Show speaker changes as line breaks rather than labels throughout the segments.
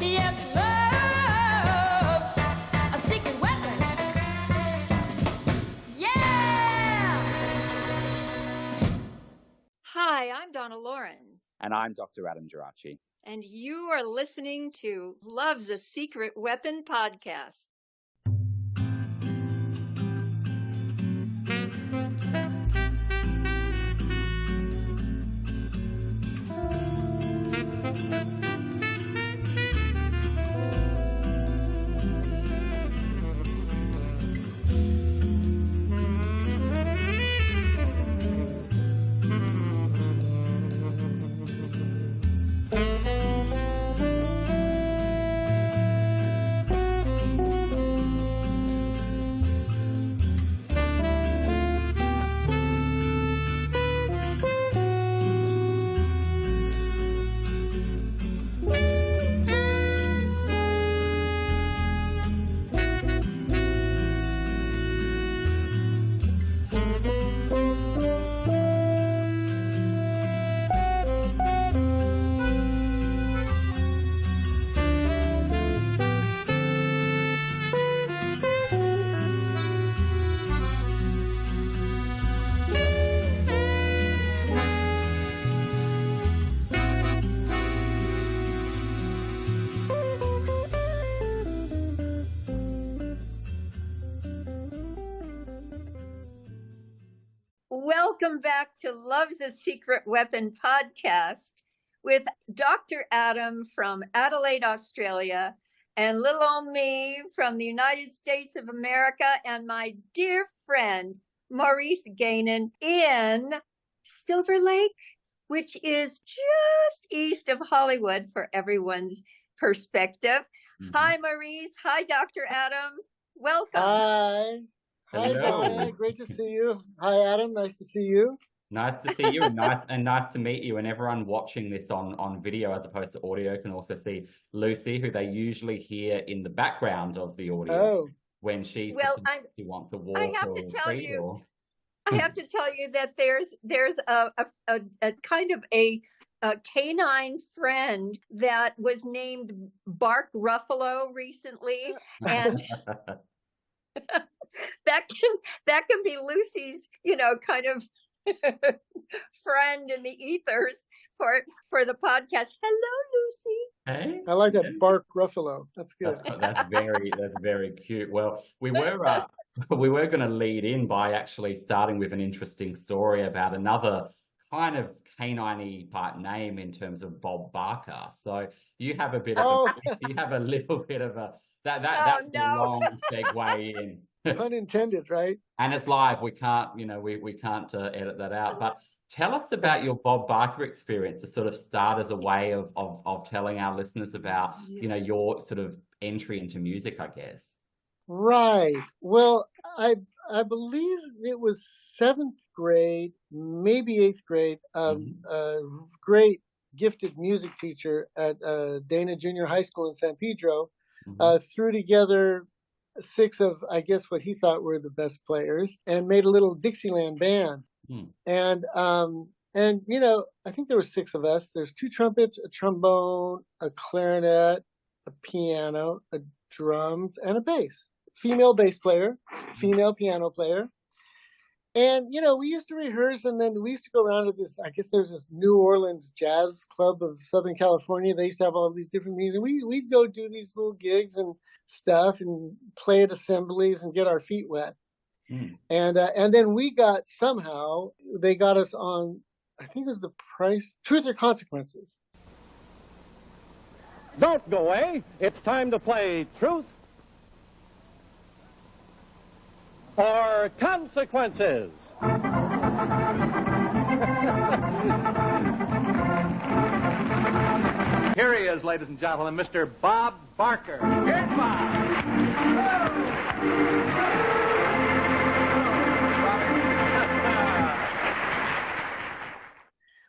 Yes, love's a secret weapon. Yeah!
Hi, I'm Donna Loren.
And I'm Dr. Adam Gerace.
And you are listening to Love's a Secret Weapon podcast. Welcome back to Love's a Secret Weapon podcast with Dr. Adam from Adelaide, Australia, and little old me from the United States of America, and my dear friend, Maurice Gainen in Silverlake, which is just east of Hollywood for everyone's perspective. Mm-hmm. Hi, Maurice. Hi, Dr. Adam. Welcome.
Hi. Hi, Donna. Great to see you. Hi, Adam. Nice to see you.
Nice to see you, and nice to meet you. And everyone watching this on video as opposed to audio can also see Lucy, who they usually hear in the background of the audio when she wants to walk.
I have to tell you that there's a kind of a canine friend that was named Bark Ruffalo recently, and that can be Lucy's, kind of friend in the ethers for the podcast. Hello, Lucy.
Hey,
I like that Bark Ruffalo. That's good.
That's very cute. Well, we were going to lead in by actually starting with an interesting story about another kind of canine-y part name in terms of Bob Barker. So you have a little bit of a long segue in.
Unintended, right?
And it's live. We can't, we can't edit that out. But tell us about your Bob Barker experience to sort of start as a way of telling our listeners about, your sort of entry into music, I guess.
Right. Well, I believe it was 7th grade, maybe 8th grade. A great gifted music teacher at Dana Junior High School in San Pedro threw together 6 of, I guess, what he thought were the best players, and made a little Dixieland band. And I think there were 6 of us. There's 2 trumpets, a trombone, a clarinet, a piano, a drums, and a bass. Female bass player, female piano player. And, we used to rehearse, and then we used to go around to this, I guess there's this New Orleans Jazz Club of Southern California. They used to have all these different music. We'd go do these little gigs and stuff and play at assemblies and get our feet wet. And then we got, somehow, they got us on, I think it was Truth or Consequences.
Don't go away. It's time to play Truth or Consequences. Here he is, ladies and gentlemen, Mr. Bob Barker. Here's Bob.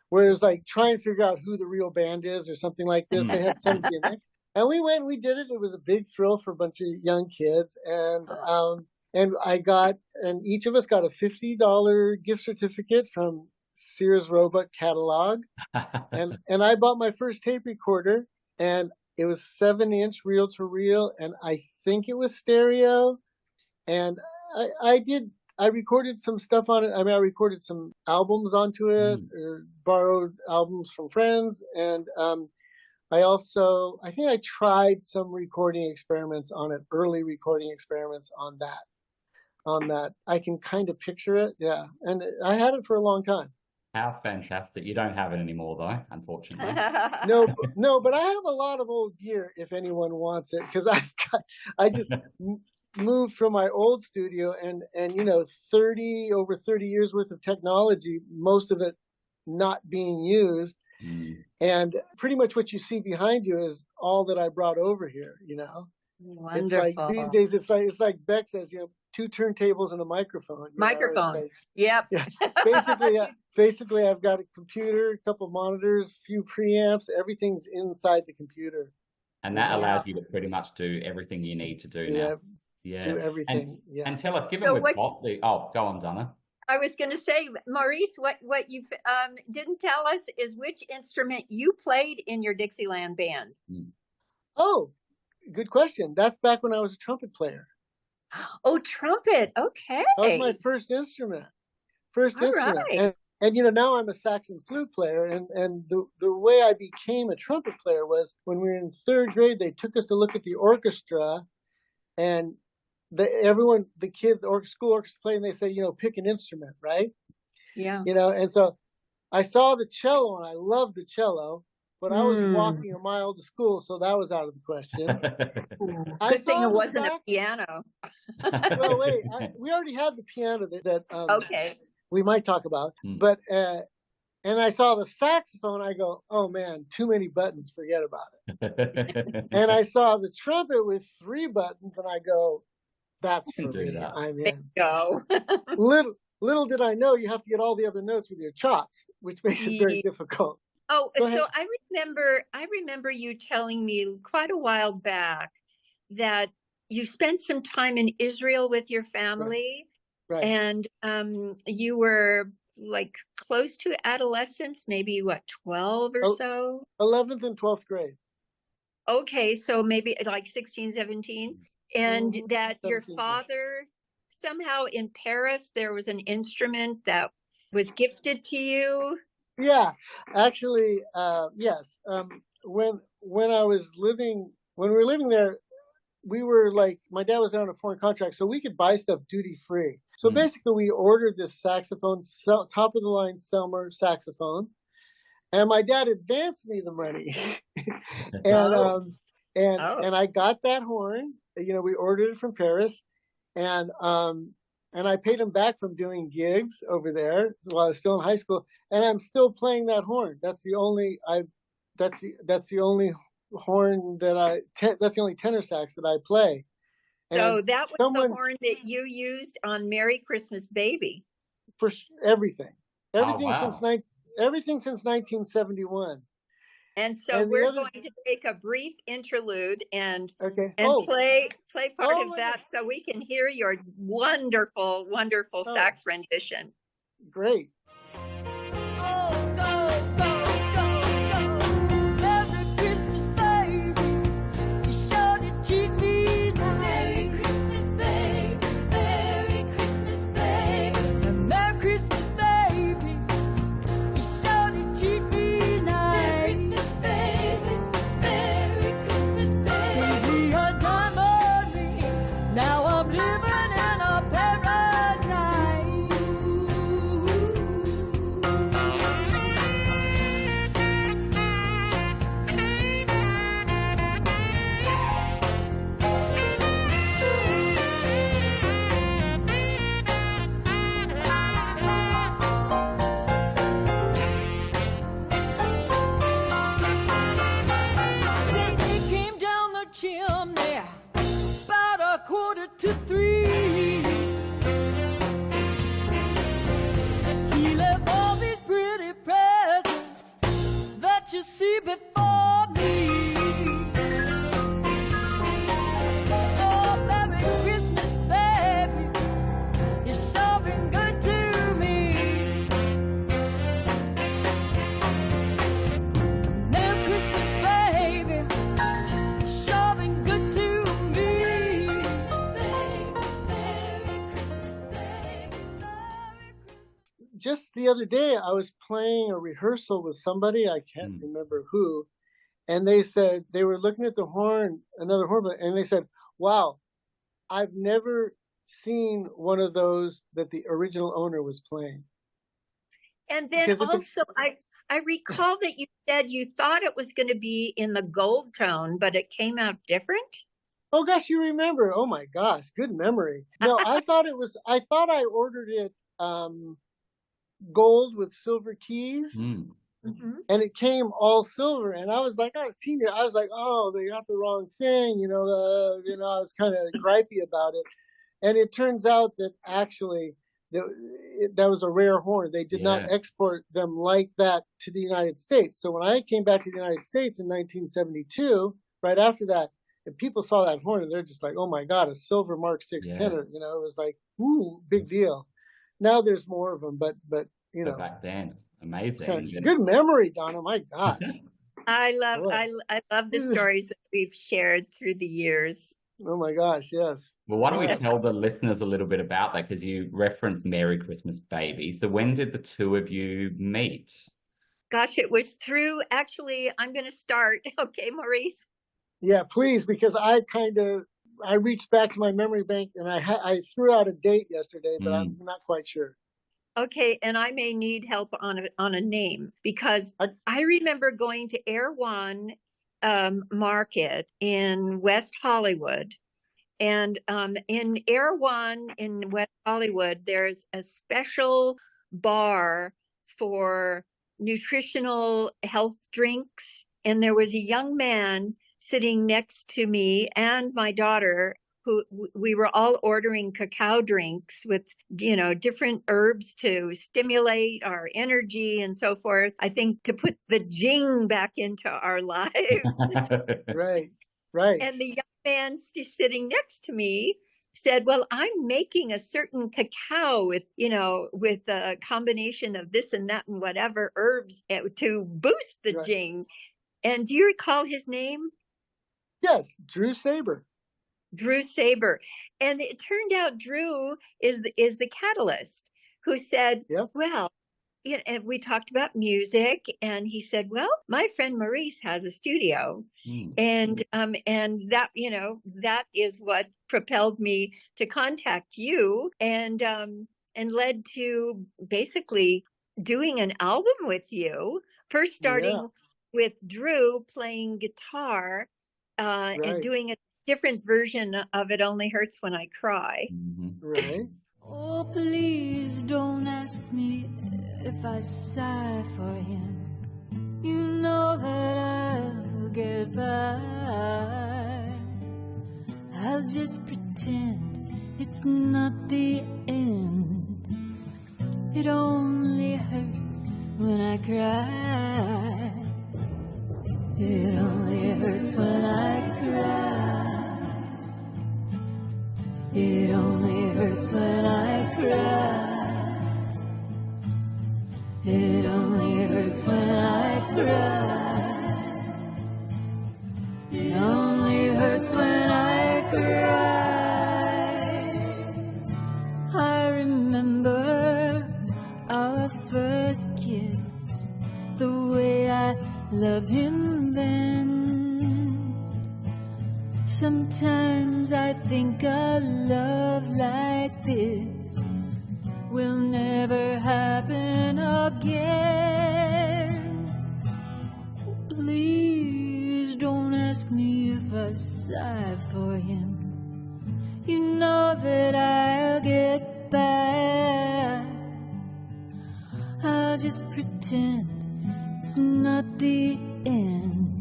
Where it was like trying to figure out who the real band is or something like this. They had some gimmick. And we went, we did it. It was a big thrill for a bunch of young kids. And each of us got a $50 gift certificate from Sears Roebuck catalog. and I bought my first tape recorder, and It was 7-inch reel to reel, and I think it was stereo. And I recorded some stuff on it. I mean, I recorded some albums onto it, or borrowed albums from friends. And I think I tried some recording experiments on it, early recording experiments on that. I can kind of picture it. Yeah. And I had it for a long time.
How fantastic. You don't have it anymore, though, unfortunately.
No, but I have a lot of old gear if anyone wants it, because I just moved from my old studio, and over 30 years worth of technology, most of it not being used. And pretty much what you see behind you is all that I brought over here,
Wonderful.
It's like these days it's like Beck says, 2 turntables and a microphone.
Microphone.
Yeah. Basically I've got a computer, a couple monitors, few preamps, everything's inside the computer.
And that allows you to pretty much do everything you need to do now. Yeah.
Do everything.
And tell us, given we've got go on, Donna.
I was going to say, Maurice, what you didn't tell us is which instrument you played in your Dixieland band.
Oh, good question. That's back when I was a trumpet player.
Oh, trumpet. Okay.
That was my first instrument.
Right.
And now I'm a sax and flute player. And the way I became a trumpet player was when we were in 3rd grade, they took us to look at the orchestra, and the kids, the school orchestra play, and they say, pick an instrument, right?
Yeah.
And so I saw the cello, and I loved the cello, but I was walking a mile to school, so that was out of the question.
Good thing it wasn't a piano.
Well, wait, we already had the piano that
okay.
We might talk about, but and I saw the saxophone. I go, oh man, too many buttons, forget about it. And I saw the trumpet with 3 buttons, and I go, that's for me. I'm in.
Go.
Little did I know you have to get all the other notes with your chops, which makes it very difficult.
Oh, so I remember you telling me quite a while back that you spent some time in Israel with your family,
right.
And you were like close to adolescence, maybe 12 or so?
11th and 12th grade.
Okay, so maybe like 16, 17. And that your father, somehow in Paris, there was an instrument that was gifted to you.
Yeah, actually, yes. When we were living there, we were like, my dad was on a foreign contract, so we could buy stuff duty free. So basically, we ordered this saxophone, top of the line Selmer saxophone, and my dad advanced me the money, and I got that horn. We ordered it from Paris, and I paid him back from doing gigs over there while I was still in high school, and I'm still playing that horn. That's the only that's the only horn that's the only tenor sax that I play. And
so that was the horn that you used on Merry Christmas Baby.
For everything
Wow.
everything since 1971.
And so we're going to take a brief interlude and play part of that so we can hear your wonderful, wonderful sax rendition.
Great.
Oh, go, go, go, go. Merry Christmas, baby. You sure did treat me nice. Merry Christmas, baby. Merry Christmas, baby. Merry Christmas, baby. You sure did treat me nice. Merry Christmas, baby. Merry Christmas, baby. Give me a diamond ring. Now I'm living in a paradise. Satan came down the chimney about 2:45. He left all these pretty presents that you see before me. Oh, Merry Christmas, baby. You're sure been good to me. Merry Christmas, baby.
just the other day, I was playing a rehearsal with somebody, I can't remember who, and they said, they were looking at the horn, another horn, and they said, wow, I've never seen one of those that the original owner was playing.
And then also, I recall that you said you thought it was going to be in the gold tone, but it came out different.
Oh gosh, you remember? Oh my gosh, good memory. No, I thought I ordered it gold with silver keys, and it came all silver. And I was like, I was like, oh, they got the wrong thing, I was kind of gripey about it. And it turns out that actually that was a rare horn. They did not export them like that to the United States. So when I came back to the United States in 1972, right after that, and people saw that horn and they're just like, oh my God, a silver Mark 6 tenor. It was like, ooh, big deal. Now there's more of them, but
back then, amazing.
Good memory, Donna. My gosh.
I love the stories that we've shared through the years.
Oh my gosh, yes.
Well, why don't we tell the listeners a little bit about that, because you referenced Merry Christmas Baby. So when did the two of you meet?
Gosh, it was through, actually, I'm going to start. Okay, Maurice?
Yeah, please, because I reached back to my memory bank and I threw out a date yesterday, but I'm not quite sure.
Okay, and I may need help on a name, because I remember going to Air One Market in West Hollywood. And in Air One in West Hollywood, there's a special bar for nutritional health drinks. And there was a young man sitting next to me and my daughter, who we were all ordering cacao drinks with, different herbs to stimulate our energy and so forth. I think to put the jing back into our lives.
Right.
And the young man sitting next to me said, well, I'm making a certain cacao with a combination of this and that and whatever herbs to boost the jing. And do you recall his name?
Yes, Thru Saber.
Thru Saber. And it turned out Thru is the catalyst who said, well, and we talked about music, and he said, well, my friend Maurice has a studio. And that, that is what propelled me to contact you and led to basically doing an album with you, first starting with Thru playing guitar and doing a different version of It Only Hurts When I Cry.
Right.
Oh, please don't ask me if I sigh for him. You know that I'll get by. I'll just pretend it's not the end. It only hurts when I cry. It only hurts when I cry. It only hurts when I cry. It only hurts when I cry. It only hurts when I cry. I remember our first kiss, the way I loved him then. Sometimes I think a love like this will never happen again. Please don't ask me if I sigh for him. You know that I'll get by. I'll just pretend it's not the end.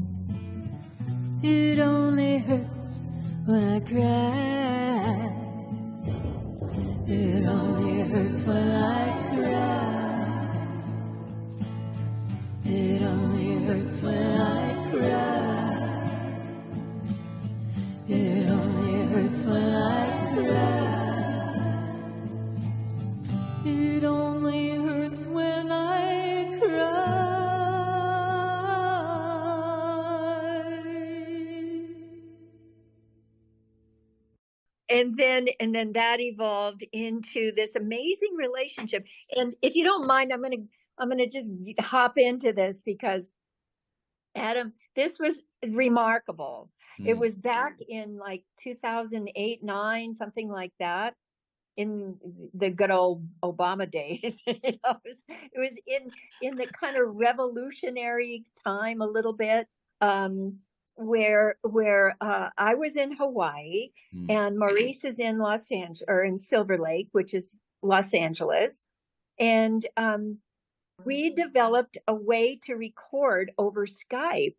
It only hurts when I cry. It only hurts when I cry. It only hurts when I cry. It only hurts when I cry. It only hurts when I cry.
and then that evolved into this amazing relationship. And if you don't mind, I'm gonna just hop into this because Adam, this was remarkable. It was back in like 2008, 9, something like that, in the good old Obama days. It was in the kind of revolutionary time a little bit, where I was in Hawaii and Maurice is in Los Angeles, or in Silverlake, which is Los Angeles, and we developed a way to record over Skype.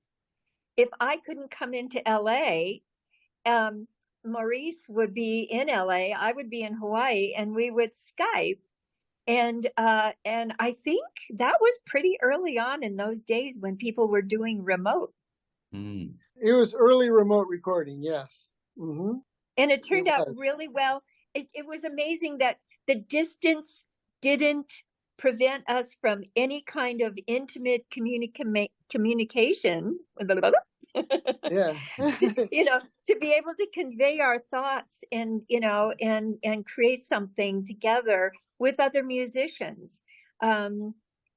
If I couldn't come into LA, Maurice would be in LA, I would be in Hawaii, and we would Skype. And I think that was pretty early on in those days when people were doing remote.
It was early remote recording, yes. Mm-hmm.
And it turned out really well. It was amazing that the distance didn't prevent us from any kind of intimate communication.
Yeah.
To be able to convey our thoughts and create something together with other musicians,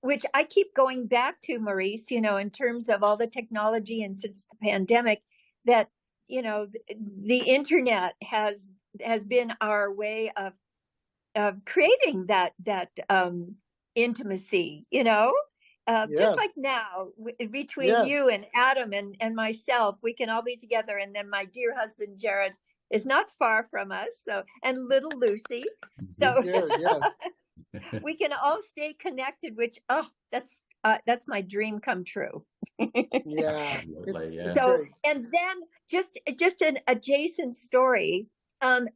which I keep going back to, Maurice, in terms of all the technology, and since the pandemic, that the internet has been our way of creating that intimacy, just like now between you and Adam and myself, we can all be together. And then my dear husband, Jared, is not far from us. So, and little Lucy. So we can all stay connected, which, that's my dream come true.
Yeah.
So, and then just an adjacent story.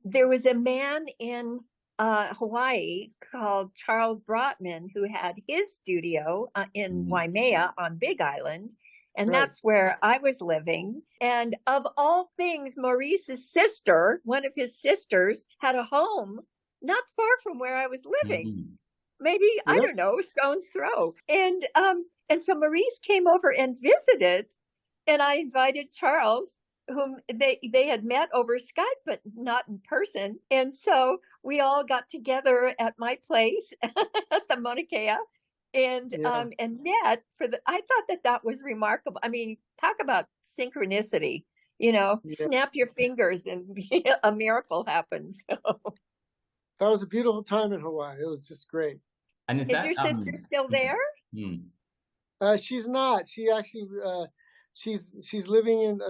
There was a man in Hawaii called Charles Brotman, who had his studio in Waimea on Big Island, and that's where I was living. And of all things, Maurice's sister, one of his sisters, had a home not far from where I was living. Maybe I don't know, stone's throw. And so Maurice came over and visited, and I invited Charles, whom they had met over Skype, but not in person. And so we all got together at my place, the Mauna Kea, and met I thought that was remarkable. I mean, talk about synchronicity, snap your fingers and a miracle happens.
That was a beautiful time in Hawaii. It was just great.
And
is your sister still there?
She's not. She actually, she's living in.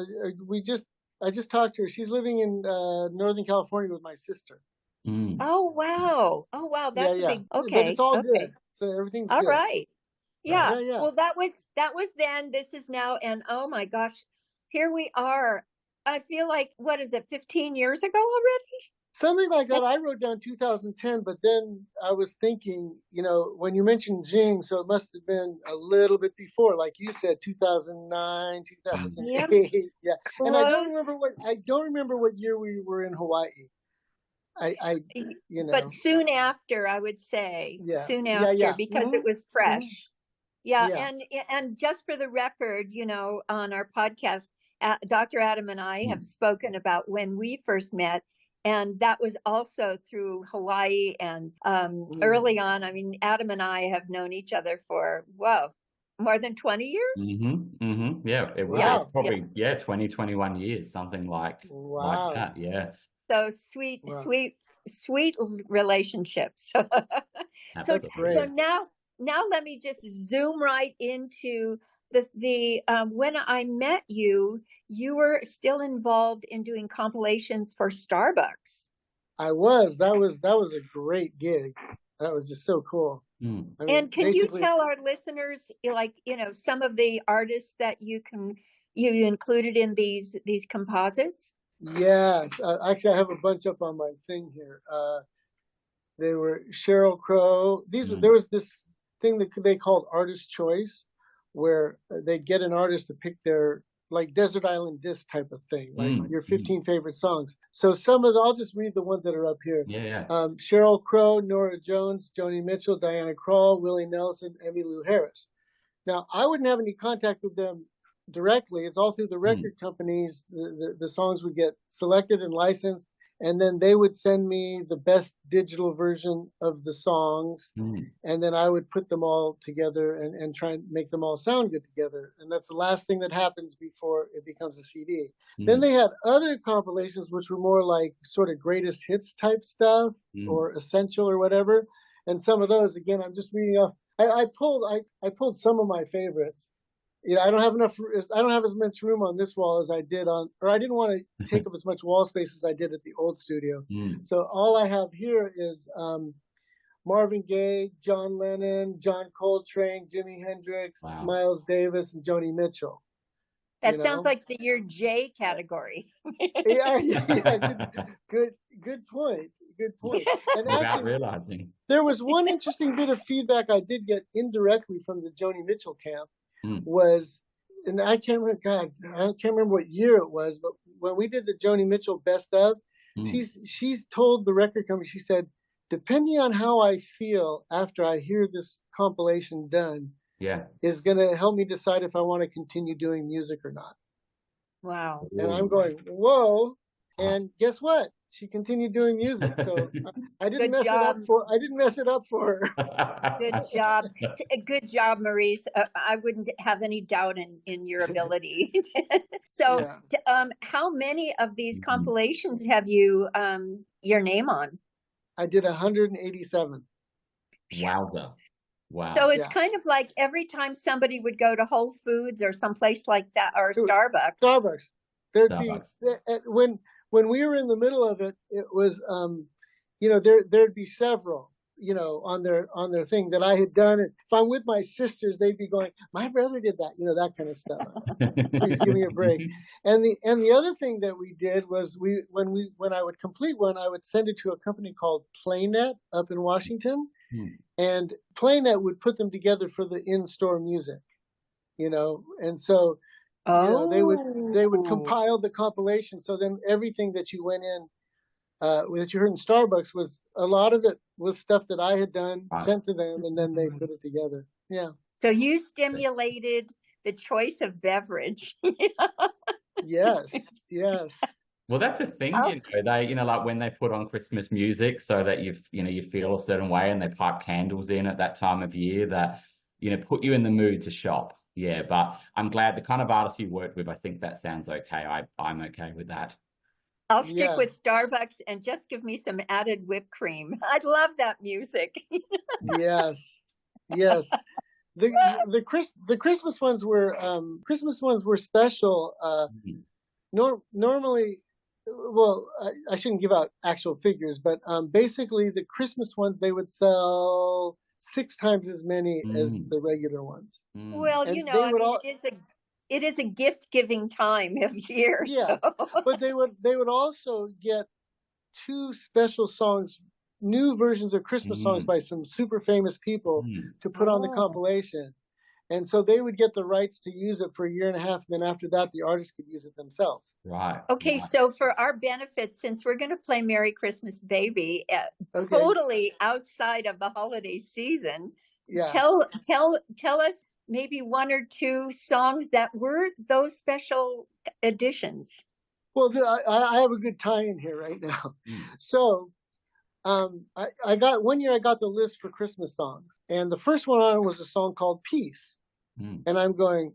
I just talked to her. She's living in Northern California with my sister.
Oh wow! That's a big. Okay,
but it's all good. So everything's
all
good.
Right. Yeah.
Yeah.
Well, that was then. This is now, and oh my gosh, here we are. I feel like, what is it, 15 years ago already?
Something like that. I wrote down 2010, but then I was thinking, when you mentioned Jing, so it must have been a little bit before, like you said, 2009, 2008. Yeah. And I don't remember what year we were in Hawaii.
But soon after, I would say.
Yeah.
Soon after, because it was fresh.
Yeah.
And just for the record, on our podcast, Dr. Adam and I have spoken about when we first met. And that was also through Hawaii. And early on, I mean, Adam and I have known each other for, more than 20 years?
Yeah, it was probably 20, 21 years, something like that. Yeah.
So sweet relationships. So now let me just zoom right into the when I met you, you were still involved in doing compilations for Starbucks.
I was. That was a great gig. That was just so cool. I mean,
and can you tell our listeners, some of the artists that you included in these composites?
Yes. Actually, I have a bunch up on my thing here. They were Sheryl Crow. There was this thing that they called Artist Choice, where they get an artist to pick their, like, Desert Island Disc type of thing, like your 15 favorite songs. So I'll just read the ones that are up here. Sheryl Crow, Nora Jones, Joni Mitchell, Diana Krall, Willie Nelson, Emmylou Harris. Now, I wouldn't have any contact with them directly. It's all through the record companies. The songs would get selected and licensed, and then they would send me the best digital version of the songs, and then I would put them all together and try and make them all sound good together. And that's the last thing that happens before it becomes a CD. Then they had other compilations which were more like sort of greatest hits type stuff or essential or whatever. And some of those, again, I'm just reading off. I pulled some of my favorites. You know, I don't have as much room on this wall as I did on, or I didn't want to take up as much wall space as I did at the old studio. So all I have here is Marvin Gaye, John Lennon, John Coltrane, Jimi Hendrix, Miles Davis, and Joni Mitchell.
That sounds like your J category.
Yeah, good point. Good point. And
Without
actually,
realizing.
there was one interesting bit of feedback I did get indirectly from the Joni Mitchell camp. Was, and I can't remember what year it was, but when we did the Joni Mitchell best of, she's told the record company, she said, depending on how I feel after I hear this compilation done, is going to help me decide if I want to continue doing music or not.
Wow.
And I'm going, whoa. And guess what? She continued doing music, so I didn't mess it up for her.
Good job. Good job, Maurice. I wouldn't have any doubt in your ability. So, how many of these compilations have you your name on?
I did 187.
Wowza. Wow.
So it's kind of like every time somebody would go to Whole Foods or someplace like that, or Starbucks.
There'd be when we were in the middle of it, it was, you know, there'd be several, you know, on their thing that I had done. If I'm with my sisters, they'd be going, my brother did that, you know, that kind of stuff. Please give me a break. And the other thing that we did was when I would complete one, I would send it to a company called PlayNet up in Washington, and PlayNet would put them together for the in-store music, you know, and so. You know, they would compile the compilation. So then everything that you went in, that you heard in Starbucks, was a lot of it was stuff that I had done, sent to them, and then they put it together. Yeah.
So you stimulated the choice of beverage.
Yes.
Well, that's a thing, you know. They, you know, like when they put on Christmas music, so that you feel a certain way, and they pipe candles in at that time of year that, you know, put you in the mood to shop. Yeah, but I'm glad the kind of artists you worked with, I think that sounds okay. I'm okay with that.
I'll stick with Starbucks and just give me some added whipped cream. I love that music.
Yes. The Christmas ones were special. Normally, well, I shouldn't give out actual figures, but basically the Christmas ones, they would sell 6 times as many as the regular ones.
Well, and you know, I mean, it is a gift giving time of year.
Yeah, so. But they would also get 2 special songs, new versions of Christmas songs by some super famous people to put on the compilation. And so they would get the rights to use it for a year and a half. And then after that, the artists could use it themselves.
Right.
Okay. So for our benefit, since we're going to play Merry Christmas Baby totally outside of the holiday season, tell us maybe 1 or 2 songs that were those special editions.
Well, I have a good tie-in here right now. So I got the list for Christmas songs, and the first one on it was a song called Peace. And I'm going,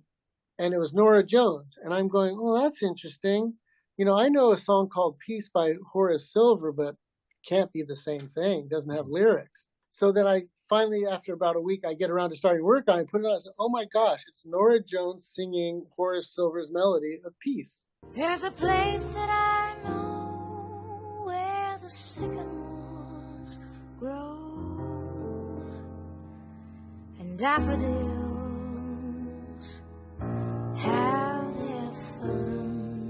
and it was Norah Jones, and I'm going, oh, that's interesting. You know, I know a song called Peace by Horace Silver, but can't be the same thing. Doesn't have lyrics. So then I finally, after about a week, I get around to starting work on it, put it on, I said, oh my gosh, it's Norah Jones singing Horace Silver's melody of Peace.
There's a place that I know where the sycamores grow and daffodils have their fun,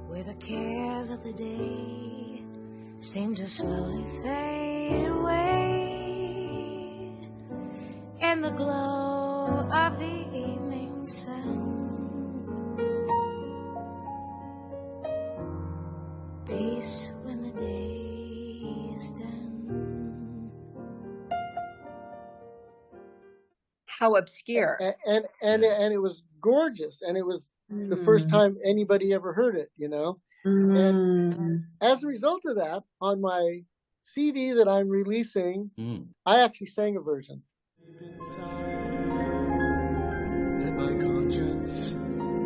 where the cares of the day seem to slowly fade away in the glow of the evening sun. Peace when the day is done.
How obscure.
And it was gorgeous, and it was the first time anybody ever heard it, you know. And as a result of that, on my CD that I'm releasing, I actually sang a version. Let my conscience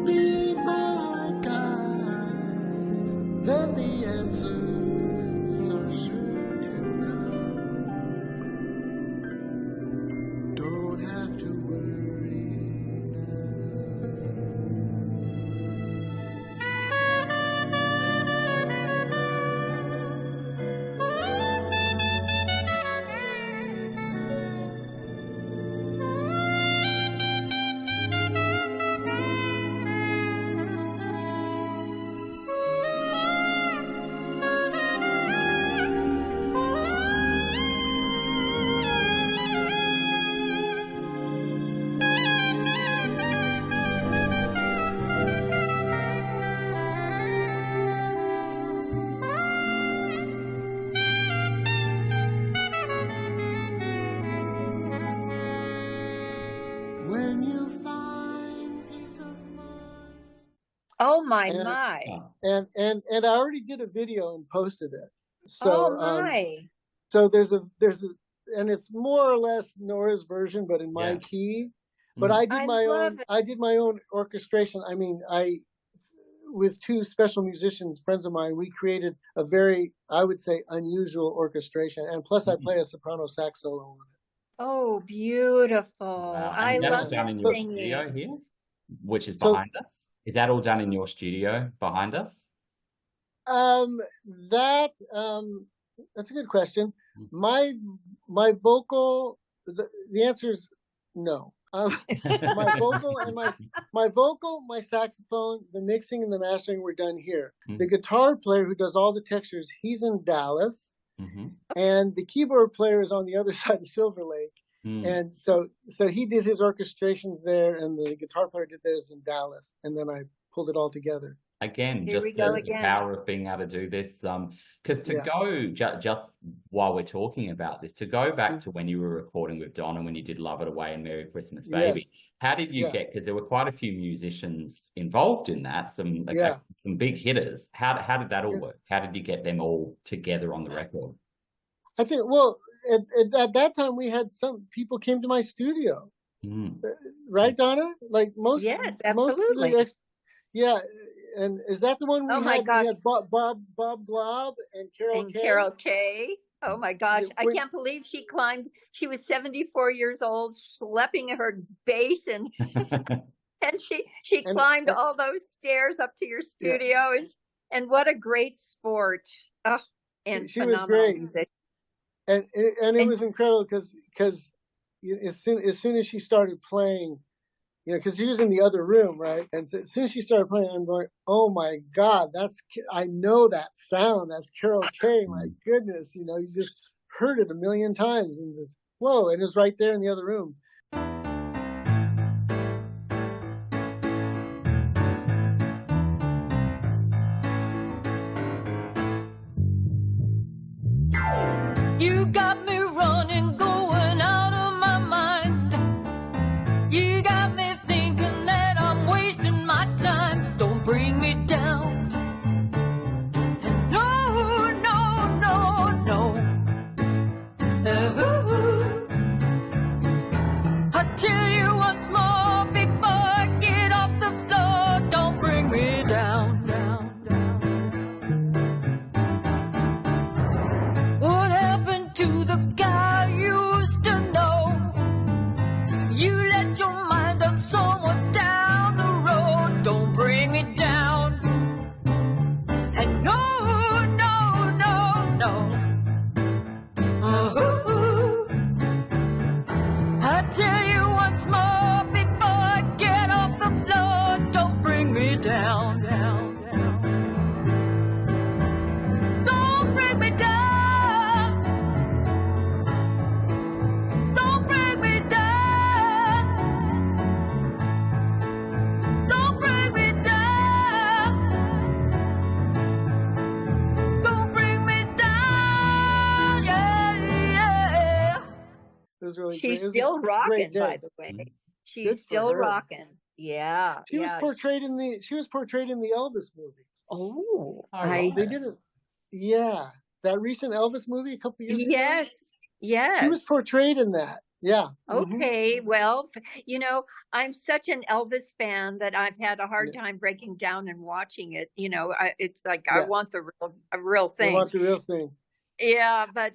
be my guide, then the answers are sure to come. Don't have to worry
Oh my.
And I already did a video and posted it. So so there's a and it's more or less Nora's version, but in my key. But I did my own orchestration. I mean, with two special musicians, friends of mine, we created a very, I would say, unusual orchestration. And plus I play a soprano sax solo on it.
Oh, beautiful.
Wow.
I love
done in your studio here, which is behind us. Is that all done in your studio behind us?
That's a good question. My vocal, the answer is no. My vocal and my saxophone, the mixing and the mastering were done here. The guitar player who does all the textures, he's in Dallas, and the keyboard player is on the other side of Silverlake. And so he did his orchestrations there, and the guitar player did theirs in Dallas, and then I pulled it all together.
Again, just the power of being able to do this. Because go just while we're talking about this, to go back to when you were recording with Donna, when you did Love It Away and Merry Christmas Baby, how did you get, because there were quite a few musicians involved in that, some big hitters. How did that all work? How did you get them all together on the record? I think, well, at that time we had some people came to my studio. Right, Donna? Like most.
Yes, absolutely.
And is that the one we had?
My gosh.
We had Bob Glob and Carol Kay?
Carol Kay. Oh my gosh. I can't believe she climbed. She was 74 years old, schlepping her bass, and she climbed all those stairs up to your studio. And what a great sport. Oh, and
she was great. Music. And it was incredible because as soon as she started playing, you know, because she was in the other room, right? And so as soon as she started playing, I'm going, oh my God, I know that sound. That's Carol Kay. My goodness, you know, you just heard it a million times, and just whoa, and it was right there in the other room.
You got me running, going out of my mind. You got me thinking that I'm wasting my time. Don't bring me down. And no. I tell you once more before I get off the floor, don't bring me down. What happened to the guy you used to know? You let your mind on someone down the road. Don't bring me down. And no. I tell you once more before I get off the floor, don't bring me down. Don't bring me down. Don't bring me down. Don't bring me down. Don't bring me down. Yeah.
It was really really great.
She's
It was
still
a great
rocking, by
day.
the way.
Mm.
She's
Good for
still
her.
rocking. Yeah,
She was
yeah.
portrayed in the Elvis movie.
Oh,
All right.
They did it. Yeah, that recent Elvis movie a couple years ago.
yes, yes.
She was portrayed in that. Yeah.
Okay, well, you know, I'm such an Elvis fan that I've had a hard
Yeah.
time breaking down and watching it. You know, it's like I
Yeah.
want a real
They
thing.
want the real thing.
Yeah, but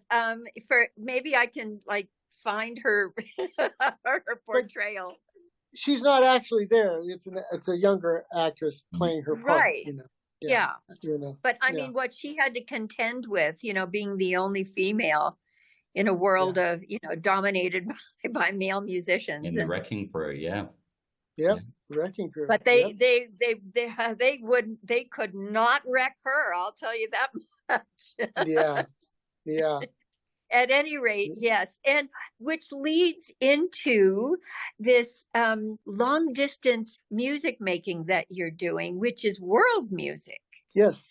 for maybe I can like find her her portrayal.
She's not actually there. It's a younger actress playing her part.
Right.
You know.
Yeah.
You know.
But I
Yeah.
mean, what she had to contend with, you know, being the only female in a world of, you know, dominated by male musicians.
In the Wrecking Crew, yeah.
Yep. Wrecking Crew.
But they could not wreck her. I'll tell you that much.
Yeah. Yeah.
At any rate, yes. And which leads into this long distance music making that you're doing, which is world music.
Yes.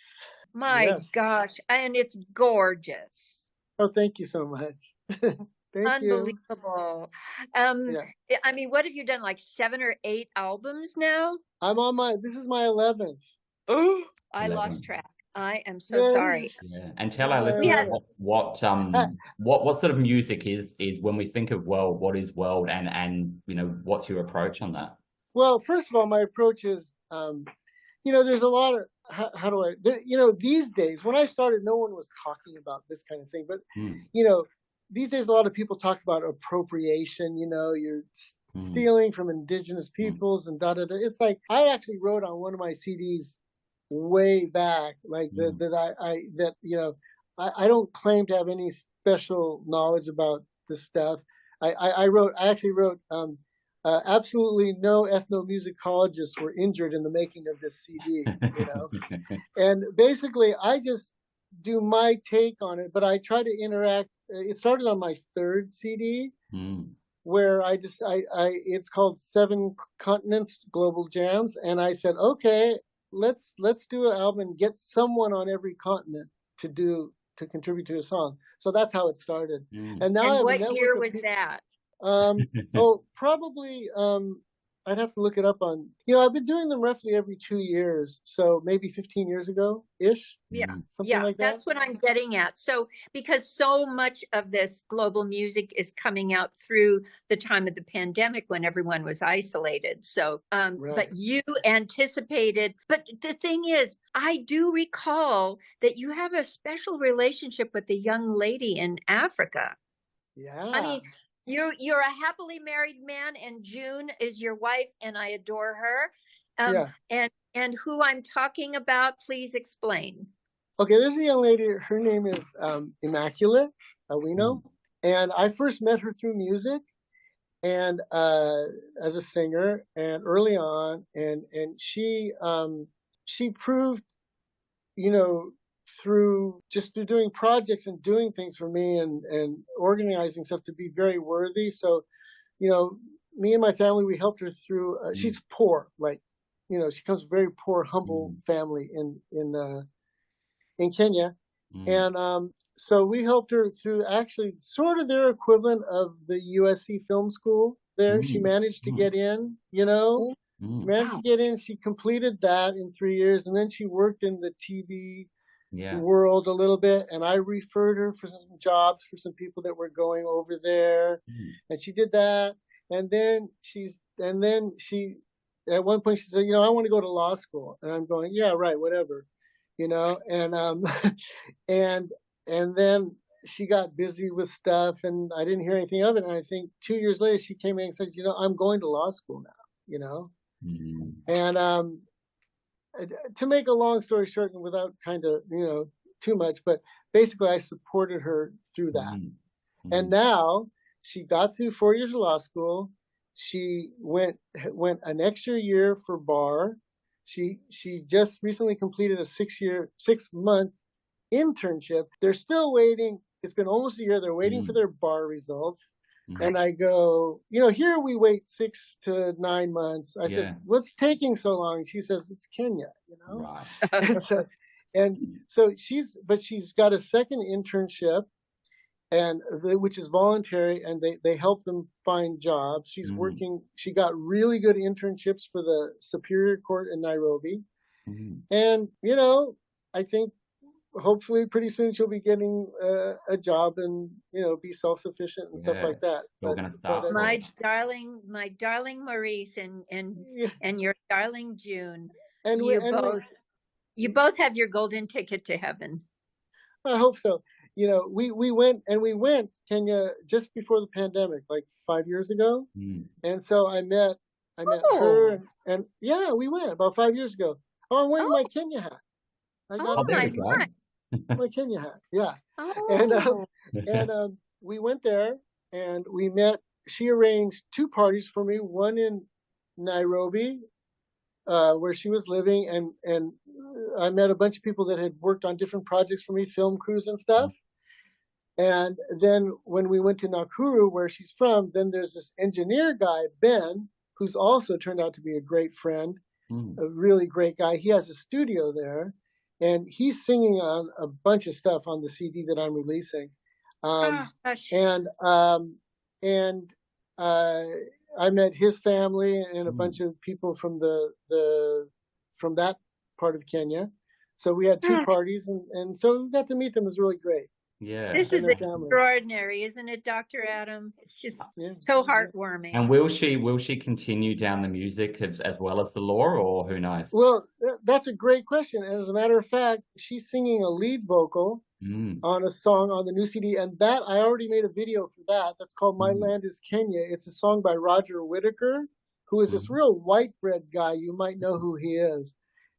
My gosh. And it's gorgeous.
Oh, thank you so much. Thank you.
Unbelievable. I mean, what have you done? Like 7 or 8 albums now?
This is my 11th.
Oh, I
11.
lost track. I am so sorry.
Yeah, and tell our listeners what sort of music is when we think of world. What is world, and you know, what's your approach on that?
Well, first of all, my approach is, you know, there's a lot of how do I, you know, these days when I started, no one was talking about this kind of thing, but you know, these days a lot of people talk about appropriation. You know, you're stealing from indigenous peoples and da da da. It's like I actually wrote on one of my CDs way back, like that you know, I don't claim to have any special knowledge about this stuff. I actually wrote absolutely no ethnomusicologists were injured in the making of this CD, you know. And basically I just do my take on it, but I try to interact. It started on my 3rd CD where it's called 7 Continents Global Jams, and I said, okay, let's do an album and get someone on every continent to contribute to a song. So that's how it started. And now
what year was that?
Probably I'd have to look it up on, you know, I've been doing them roughly every 2 years, so maybe 15 years ago ish.
Yeah.
Something like that.
That's what I'm getting at. So because so much of this global music is coming out through the time of the pandemic when everyone was isolated. So but you anticipated, but the thing is, I do recall that you have a special relationship with the young lady in Africa.
Yeah.
I mean, you're a happily married man, and June is your wife, and I adore her. And who I'm talking about, please explain.
Okay, there's a young lady. Her name is Immaculate Awino, and I first met her through music, and as a singer, and early on, and she proved, you know, through doing projects and doing things for me and organizing stuff to be very worthy. So, you know, me and my family, we helped her through. She's poor, like, you know, she comes from a very poor, humble family in Kenya, and so we helped her through actually sort of their equivalent of the USC Film School. There, she managed to get in. You know, managed to get in. She completed that in 3 years, and then she worked in the TV world a little bit, and I referred her for some jobs for some people that were going over there, and she did that. And then she at one point she said, you know, I want to go to law school, and I'm going, yeah, right, whatever, you know. And and then she got busy with stuff, and I didn't hear anything of it. And I think 2 years later she came in and said, you know, I'm going to law school now, you know. And to make a long story short, and without kind of, you know, too much, but basically I supported her through that. And now she got through 4 years of law school. She went an extra year for bar. She just recently completed a 6-month internship. They're still waiting. It's been almost a year. They're waiting for their bar results. And I go, you know, here we wait 6 to 9 months. I said, what's taking so long? She says, it's Kenya, you know? And so she's got a second internship, and which is voluntary, and they help them find jobs. She's working. She got really good internships for the Superior Court in Nairobi, and I think hopefully pretty soon she'll be getting a job and be self-sufficient and stuff like that.
We're gonna start.
My darling Maurice and your darling June, and you both have your golden ticket to heaven.
I hope so. We went Kenya just before the pandemic, like 5 years ago, and so I met her, and yeah, we went about 5 years ago. Oh, I'm wearing my Kenya hat. I got my Kenya hat, yeah. And we went there and we met. She arranged 2 parties for me, one in Nairobi, where she was living, and I met a bunch of people that had worked on different projects for me, film crews and stuff. And then when we went to Nakuru, where she's from, then there's this engineer guy, Ben, who's also turned out to be a great friend, a really great guy. He has a studio there, and he's singing on a bunch of stuff on the CD that I'm releasing. I met his family and a bunch of people from from that part of Kenya. So we had 2 parties, and so we got to meet them. It was really great.
Yeah,
this is extraordinary, isn't it, Dr. Adam? It's just so heartwarming.
And will she continue down the music as well as the law, or who knows?
Well, that's a great question. As a matter of fact, she's singing a lead vocal on a song on the new CD, and that I already made a video for that. That's called "My Land Is Kenya." It's a song by Roger Whittaker, who is this real white bread guy. You might know who he is.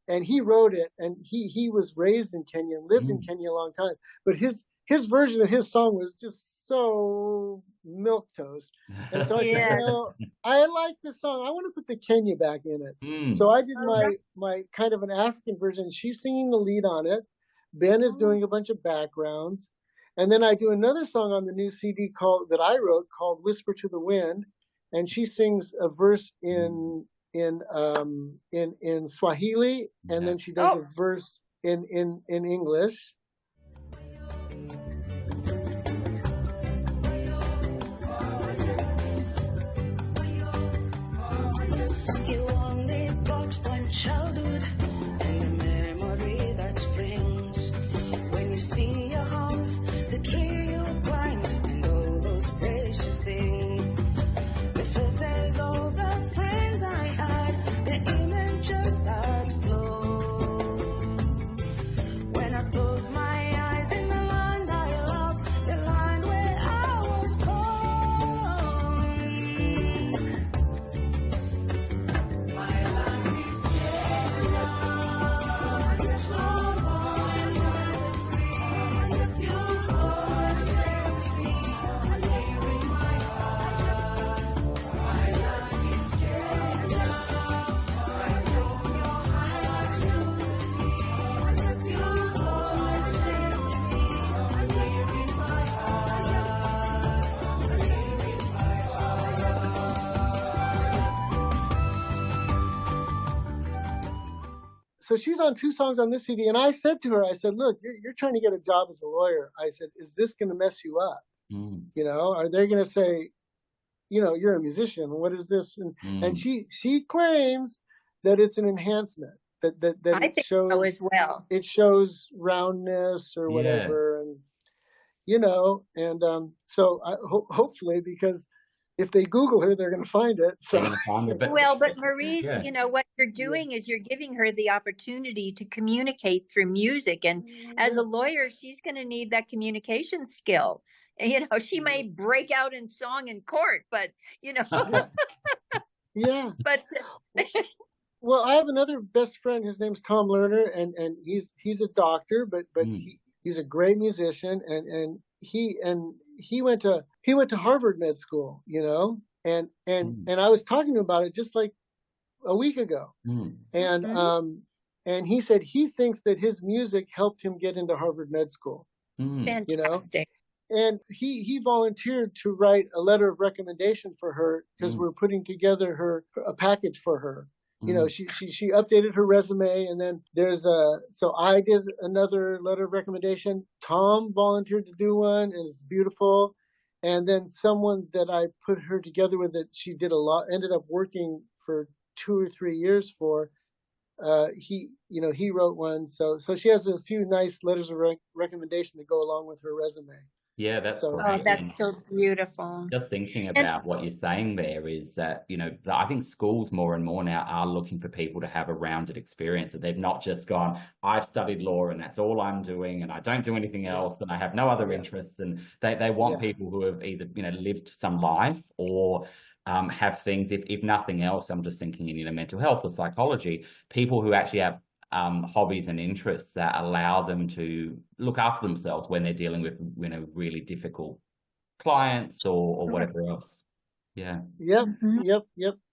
And he wrote it, and he was raised in Kenya, lived in Kenya a long time. But his version of his song was just so milquetoast. And so I said, I like this song. I want to put the Kenya back in it. So I did my kind of an African version. She's singing the lead on it. Ben is doing a bunch of backgrounds. And then I do another song on the new CD that I wrote called "Whisper to the Wind." And she sings a verse in Swahili, and then she does a verse in English.
You only got one childhood and a memory that springs when you see your house, the tree you climbed, and all those precious things. The faces of the friends I had, the images that flow. When I close my eyes in the land I love, the land where I was born. My land is Kenya, so warm and free. You'll always stay with me, here in my heart. My land is Kenya, I open your eyes to the sea. You'll always stay with me, here in my heart, here in my
So she's on 2 songs on this CD, and I said to her, I said, look, you're trying to get a job as a lawyer. I said, is this going to mess you up? Are they going to say, you're a musician, what is this? And she claims that it's an enhancement, that
I
it
think
shows
so as well.
It shows roundness or whatever, and so hopefully, because if they Google her, they're going to find it. So
Well, but Maurice, what you're doing is you're giving her the opportunity to communicate through music, and as a lawyer, she's going to need that communication skill. She may break out in song in court, but
yeah.
But
well, I have another best friend. His name's Tom Lerner, and he's a doctor, but he's a great musician, and he went to Harvard Med School, and I was talking to him about it just like a week ago, and he said he thinks that his music helped him get into Harvard Med School.
Fantastic.
And he volunteered to write a letter of recommendation for her because we're putting together a package for her. You know, she updated her resume, and then so I did another letter of recommendation. Tom volunteered to do one, and it's beautiful. And then someone that I put her together with, that she did a lot, ended up working for 2 or 3 years for. He wrote one, so she has a few nice letters of recommendation to go along with her resume.
Yeah, that's
Oh,
great.
that's so beautiful.
Just thinking about what you're saying there is that, I think schools more and more now are looking for people to have a rounded experience, that they've not just gone, I've studied law and that's all I'm doing and I don't do anything else and I have no other interests. And they want people who have either, lived some life or have things, if nothing else, I'm just thinking in mental health or psychology, people who actually have hobbies and interests that allow them to look after themselves when they're dealing with really difficult clients or whatever else. Yeah.
Yep.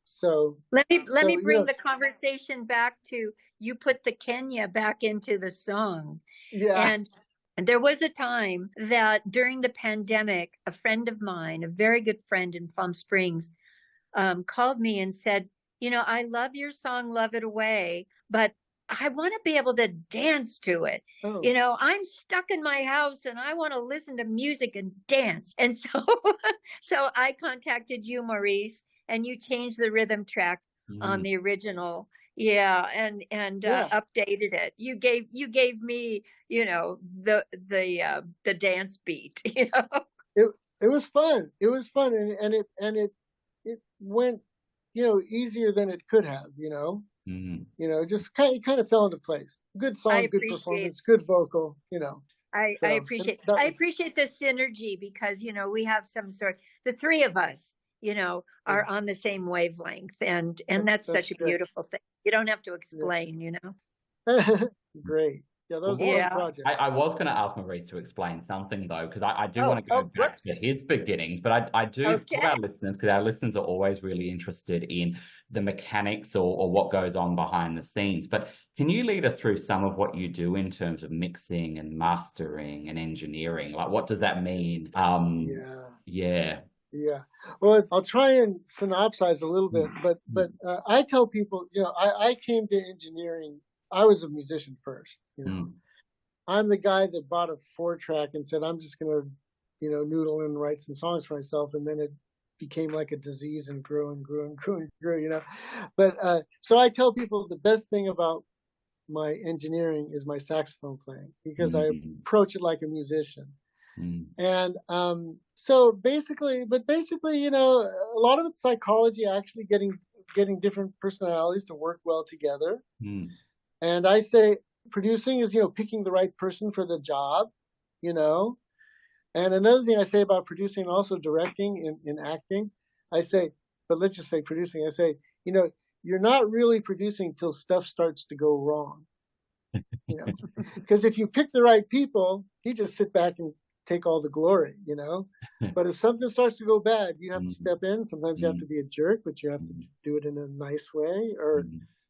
So
let me bring the conversation back to, you put the Kenya back into the song.
Yeah.
And there was a time that during the pandemic, a friend of mine, a very good friend in Palm Springs, called me and said, I love your song, Love It Away, but I want to be able to dance to it.
Oh.
I'm stuck in my house and I want to listen to music and dance. And so, so I contacted you, Maurice, and you changed the rhythm track on the original. Yeah. And updated it. You gave me, the dance beat,
It was fun. It was fun. And it went, easier than it could have, just kind of fell into place. Good song, good performance, good vocal,
I appreciate the synergy, because, we have some sort, the three of us, are on the same wavelength, and that's such a beautiful thing. You don't have to explain,
Great. Yeah, that was a long project.
I was going to ask Maurice to explain something, though, because I do want to go back to his beginnings, but I do for our listeners, because our listeners are always really interested in the mechanics or what goes on behind the scenes. But can you lead us through some of what you do in terms of mixing and mastering and engineering? Like, what does that mean? Yeah.
Well, I'll try and synopsize a little bit, but I tell people, I came to engineering. I was a musician first. I'm the guy that bought a 4-track and said, I'm just going to, noodle and write some songs for myself. And then it became like a disease and grew and grew and grew and grew, But so I tell people the best thing about my engineering is my saxophone playing, because I approach it like a musician. And so basically, a lot of it's psychology, actually getting different personalities to work well together. And I say producing is, picking the right person for the job, And another thing I say about producing and also directing in acting, I say, but let's just say producing, I say, you're not really producing till stuff starts to go wrong. Because if you pick the right people, you just sit back and take all the glory, But if something starts to go bad, you have to step in. Sometimes you have to be a jerk, but you have to do it in a nice way. Or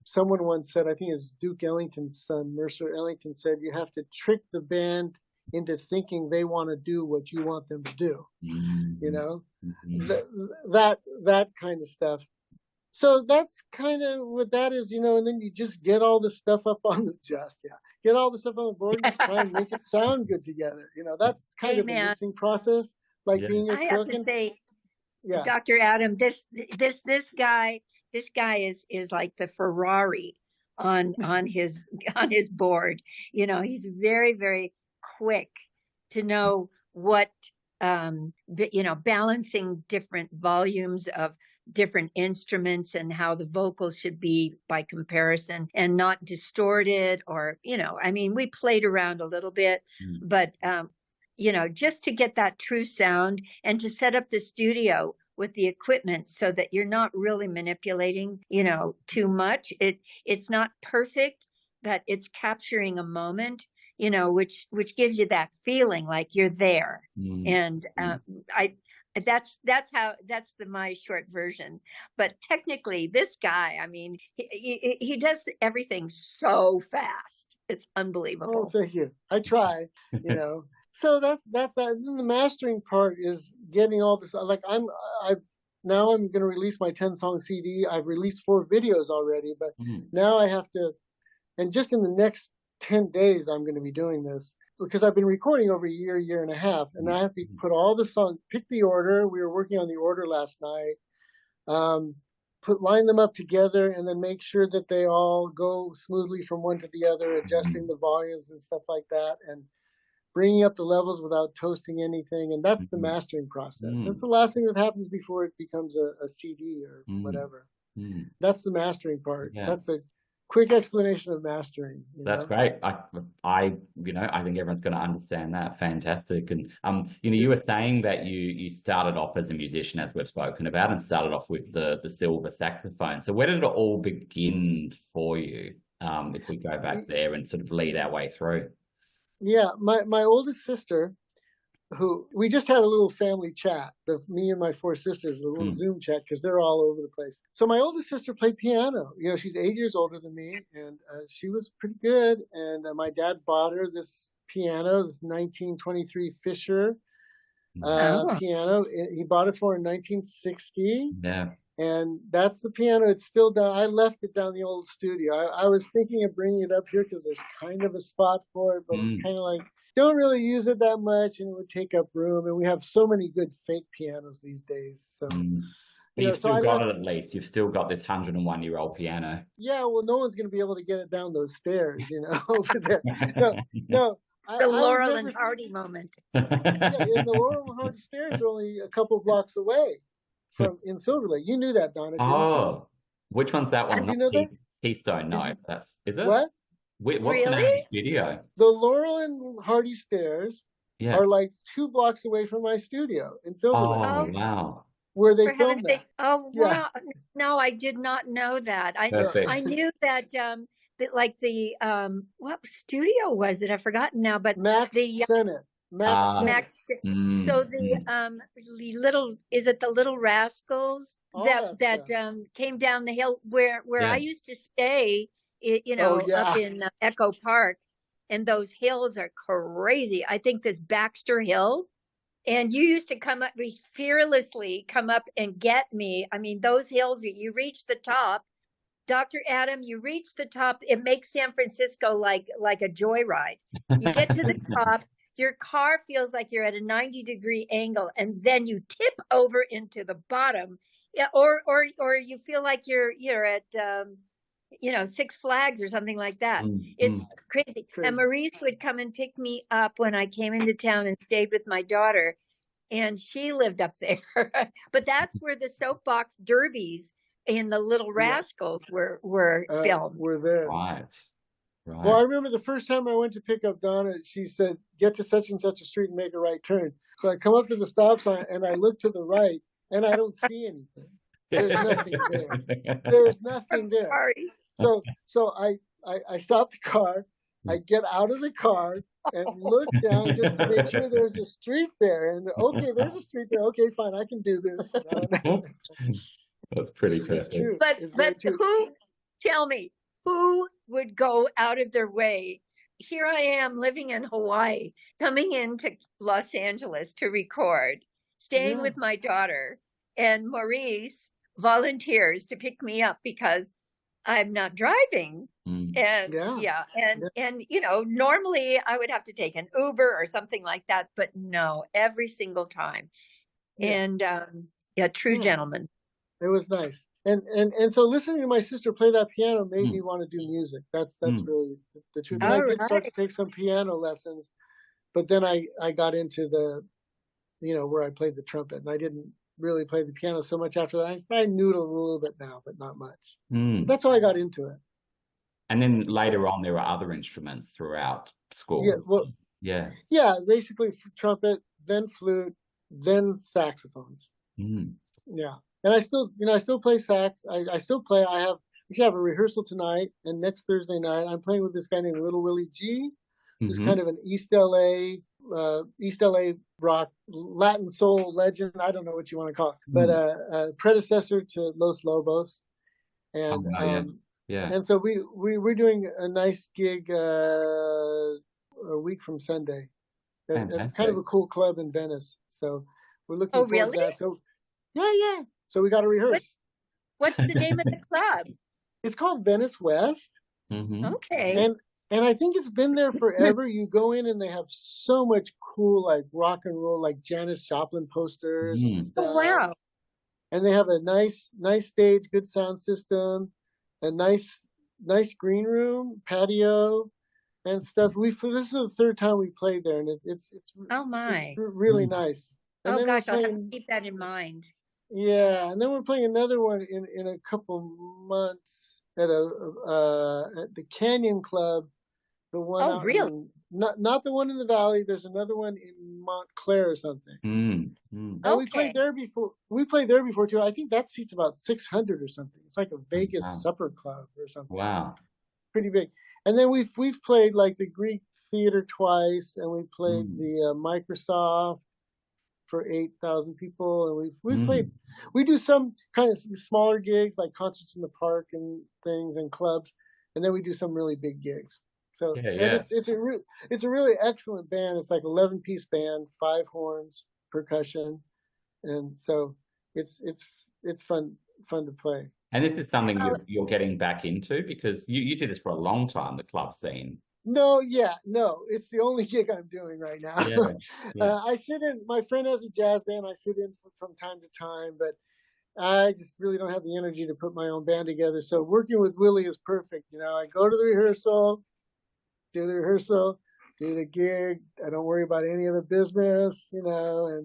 someone once said, I think it's Duke Ellington's son, Mercer Ellington, said, you have to trick the band into thinking they want to do what you want them to do. That kind of stuff. So that's kind of what that is, and then you just get all the stuff up on get all the stuff on the board and just try and make it sound good together. That's kind of the mixing process, like being a cook.
I have to say, Dr. Adam, this guy is like the Ferrari on his board. He's very, very quick to know what, balancing different volumes of different instruments and how the vocals should be by comparison and not distorted or, we played around a little bit, but, just to get that true sound and to set up the studio with the equipment so that you're not really manipulating, too much. It's not perfect, but it's capturing a moment, which gives you that feeling like you're there. And that's my short version. But technically, this guy, he does everything so fast. It's unbelievable.
Oh, thank you. I try, So that's that. And then the mastering part is getting all this. Like now I'm going to release my 10-song CD. I've released 4 videos already, but now I have to, and just in the next 10 days, I'm going to be doing this because I've been recording over a year and a half, and I have to put all the songs, pick the order. We were working on the order last night, line them up together, and then make sure that they all go smoothly from one to the other, adjusting the volumes and stuff like that, and bringing up the levels without toasting anything. And that's the mastering process. That's the last thing that happens before it becomes a CD or whatever. That's the mastering part.
Yeah.
That's a quick explanation of mastering.
That's great. I think everyone's going to understand that. Fantastic. And you were saying that you started off as a musician, as we've spoken about, and started off with the silver saxophone. So where did it all begin for you? If we go back there and sort of lead our way through. Yeah, my oldest sister, who we just had a little family chat, me and my 4 sisters, a little Zoom chat, because they're all over the place. So my oldest sister played piano. She's 8 years older than me, and she was pretty good. And my dad bought her this piano, this 1923 Fisher piano. He bought it for her in 1960. Yeah. And that's the piano. It's still down. I left it down the old studio. I was thinking of bringing it up here because there's kind of a spot for it, but it's kind of like, don't really use it that much, and it would take up room. And we have so many good fake pianos these days. So, but you've still got it at least. You've still got this 101-year-old piano.
Yeah, well, no one's going to be able to get it down those stairs, over there. No.
The Laurel and Hardy moment.
Yeah, and the Laurel and Hardy stairs are only a couple blocks away in Silverlake. You knew that, Donna.
Oh, which one's that one?
Did you know that?
Keystone. No, is it?
What?
What's the name of the studio?
The Laurel and Hardy stairs are like 2 blocks away from my studio in Silverlake.
Oh, wow.
Where they filmed that.
Oh, wow. No, I did not know that. I knew that like the what studio was it? I've forgotten now, but
Max Sennett.
Max. So the little, is it the Little Rascals that came down the hill where I used to stay, up in Echo Park, and those hills are crazy. I think this Baxter Hill, and you used to fearlessly come up and get me. I mean, those hills, you reach the top, Dr. Adam, you reach the top. It makes San Francisco like a joyride. You get to the top. Your car feels like you're at a 90-degree angle, and then you tip over into the bottom, or you feel like you're at Six Flags or something like that. It's crazy. And Maurice would come and pick me up when I came into town and stayed with my daughter, and she lived up there. But that's where the soapbox derbies in the Little Rascals were filmed.
Were there.
Right.
Well, I remember the first time I went to pick up Donna, she said, get to such and such a street and make a right turn. So I come up to the stop sign and I look to the right and I don't see anything. There's nothing there. There's nothing there.
Sorry.
So I stop the car, I get out of the car and look down just to make sure there's a street there. And okay, there's a street there. Okay, fine, I can do this.
That's pretty perfect.
But tell me, who would go out of their way? Here I am living in Hawaii, coming into Los Angeles to record, staying with my daughter, and Maurice volunteers to pick me up because I'm not driving. And normally I would have to take an Uber or something like that, but no, every single time. And true gentleman.
It was nice. And so listening to my sister play that piano made me want to do music. That's really the truth. And I did start to take some piano lessons, but then I got into the, where I played the trumpet, and I didn't really play the piano so much after that. I noodle a little bit now, but not much. That's how I got into it.
And then later on, there were other instruments throughout school.
Yeah, basically trumpet, then flute, then saxophones. Yeah. And I still play sax. I still play. We have a rehearsal tonight, and next Thursday night I'm playing with this guy named Little Willie G, who's kind of an East LA rock, Latin soul legend. I don't know what you want to call it, but a predecessor to Los Lobos. And and so we're doing a nice gig a week from Sunday at kind of a cool club in Venice. So we're looking forward to that. So yeah. So we got to rehearse.
What's the name of the club?
It's called Venice West.
Okay.
And I think it's been there forever. You go in and they have so much cool like rock and roll, like Janis Joplin posters and stuff.
Oh, wow.
And they have a nice stage, good sound system, a nice green room, patio, and stuff. This is the third time we played there, and it's
Oh my.
really nice. And
Oh
then
gosh,
we're
I'll have
playing,
to keep that in mind.
yeah, and then we're playing another one in a couple months at the Canyon Club. The one
Oh,
out
really?
not the one in the valley. There's another one in Montclair or something. And we played there before. We played there before too. I think that seats about 600 or something. It's like a Vegas supper club or something.
Wow.
Pretty big. And then we've played like the Greek Theater twice, and we played the Microsoft for 8,000 people, and we played. We do some kind of smaller gigs like concerts in the park and things and clubs, and then we do some really big gigs. So and it's a really excellent band. It's like 11-piece band, 5 horns, percussion, and so it's fun to play.
And this is something you're getting back into, because you did this for a long time, the club scene.
No, it's the only gig I'm doing right now. I sit in. My friend has a jazz band. I sit in from time to time, but I just really don't have the energy to put my own band together. So working with Willie is perfect. You know, I go to the rehearsal, do the gig. I don't worry about any of the business, you know,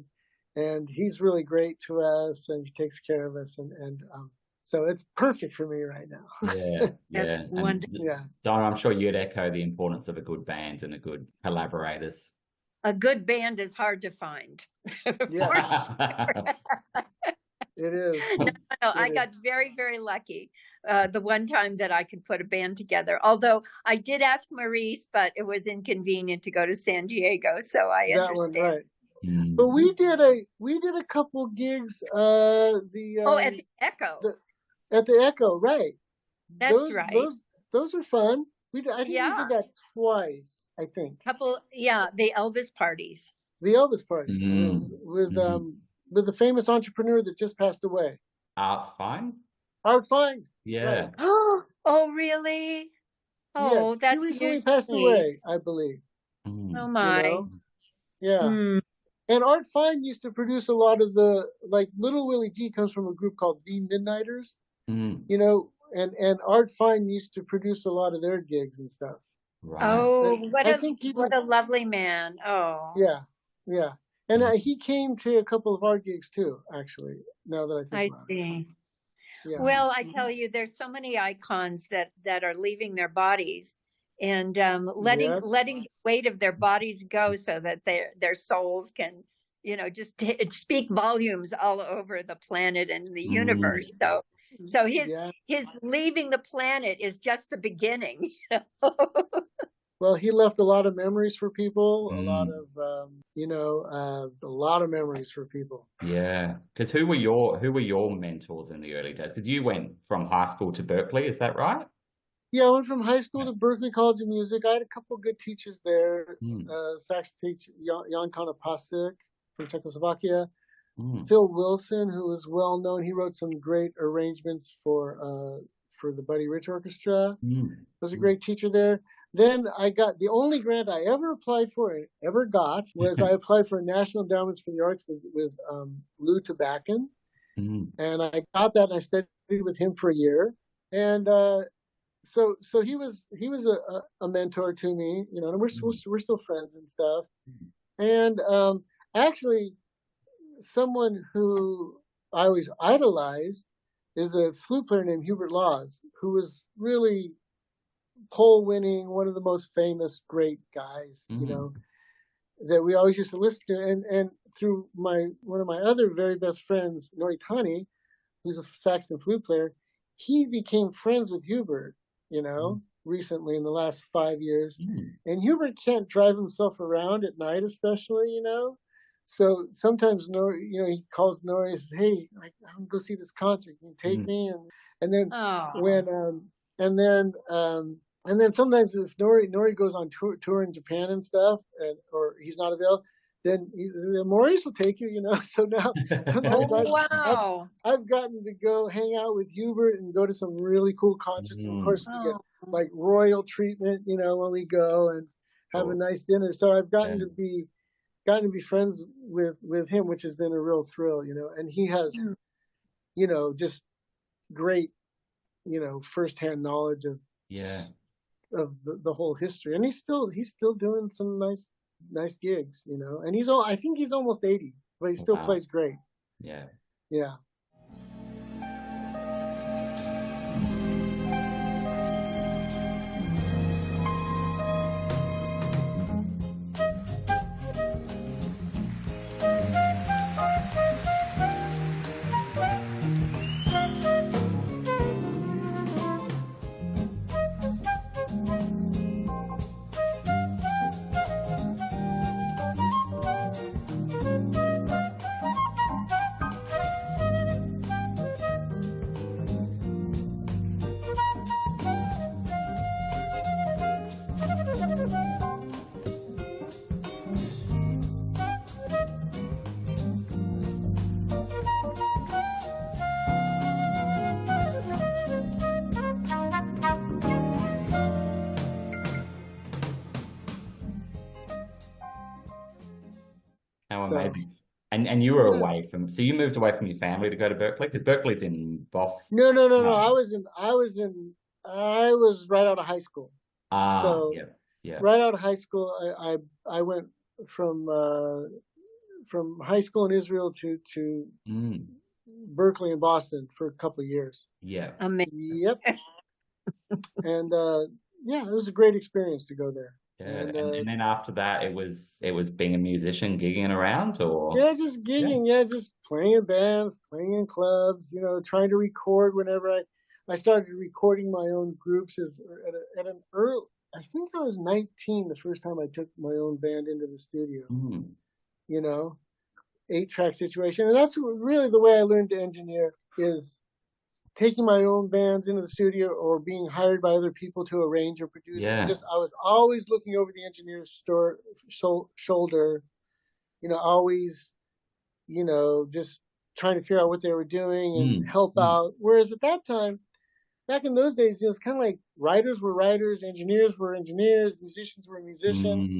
and he's really great to us, and he takes care of us, and so it's perfect for me right now.
Yeah. Donna, I'm sure you'd echo the importance of a good band and a good collaborators.
A good band is hard to find.
It is.
No, I got very, very lucky the one time that I could put a band together. Although I did ask Maurice, but it was inconvenient to go to San Diego, so I understand.
That one, right. But we did a couple gigs.
At the Echo.
At the Echo, right?
That's right.
Those are fun. I think we did that twice. I think.
The Elvis parties.
The Elvis party with the famous entrepreneur that just passed away.
Art Fine?
Art Fine.
Yeah.
Right.
Oh, really? Oh,
yes,
that's
he recently passed away, I believe.
Oh my.
You know? Yeah. And Art Fine used to produce a lot of the, like, Little Willie G comes from a group called the Midnighters. You know, and Art Fine used to produce a lot of their gigs and stuff.
Right.
Oh, what a lovely man. Oh.
Yeah. And he came to a couple of our gigs too, actually, now that I think about it.
See.
Yeah.
Well, I tell you, there's so many icons that are leaving their bodies and letting the weight of their bodies go so that their souls can, you know, just speak volumes all over the planet and the universe. So his leaving the planet is just the beginning. You know?
Well, he left a lot of memories for people, a lot of memories for people.
Yeah, because who were your mentors in the early days? Because you went from high school to Berkeley, is that right?
Yeah, I went from high school to Berkeley College of Music. I had a couple of good teachers there. Sax teacher Jan Konopasek from Czechoslovakia. Phil Wilson, who was well known, he wrote some great arrangements for the Buddy Rich Orchestra. Was a great teacher there. Then I got the only grant I ever applied for and ever got was I applied for National Endowments for the Arts with Lou Tabakin. And I got that, and I studied with him for a year. And so he was a mentor to me, you know, and we're still friends and stuff. And actually, someone who I always idolized is a flute player named Hubert Laws, who was really pole winning, one of the most famous great guys, you know, that we always used to listen to. And through one of my other very best friends, Nori Tani, who's a sax and flute player, he became friends with Hubert, you know, recently in the last 5 years. And Hubert can't drive himself around at night, especially, you know. So sometimes Nori, you know, he calls Nori and says, "Hey, I'm gonna go see this concert. Can you take me?" And then sometimes if Nori goes on tour in Japan and stuff, or he's not available, then Maurice will take you, So now sometimes
Oh, wow.
I've gotten to go hang out with Hubert and go to some really cool concerts. And of course, we get like royal treatment, when we go and have a nice dinner. So I've gotten to be friends with him, which has been a real thrill, And he has, just great, firsthand knowledge of the whole history, and he's still doing some nice gigs, And I think he's almost 80, but he still plays great.
Yeah.
Yeah.
How amazing. And you were away so you moved away from your family to go to Berkeley? Because Berkeley's in Boston.
No. I was right out of high school. Right out of high school, I went from high school in Israel to Berkeley in Boston for a couple of years.
Yeah.
Amazing.
Yep. And it was a great experience to go there.
Yeah, and then after that, it was being a musician, gigging around, or
just gigging, just playing in bands, playing in clubs, trying to record whenever I started recording my own groups at an early. I think I was 19 the first time I took my own band into the studio. 8-track situation, and that's really the way I learned to engineer, is taking my own bands into the studio or being hired by other people to arrange or produce. I was always looking over the engineer's shoulder, always, just trying to figure out what they were doing and help out. Whereas at that time, back in those days, it was kind of like writers were writers, engineers were engineers, musicians were musicians,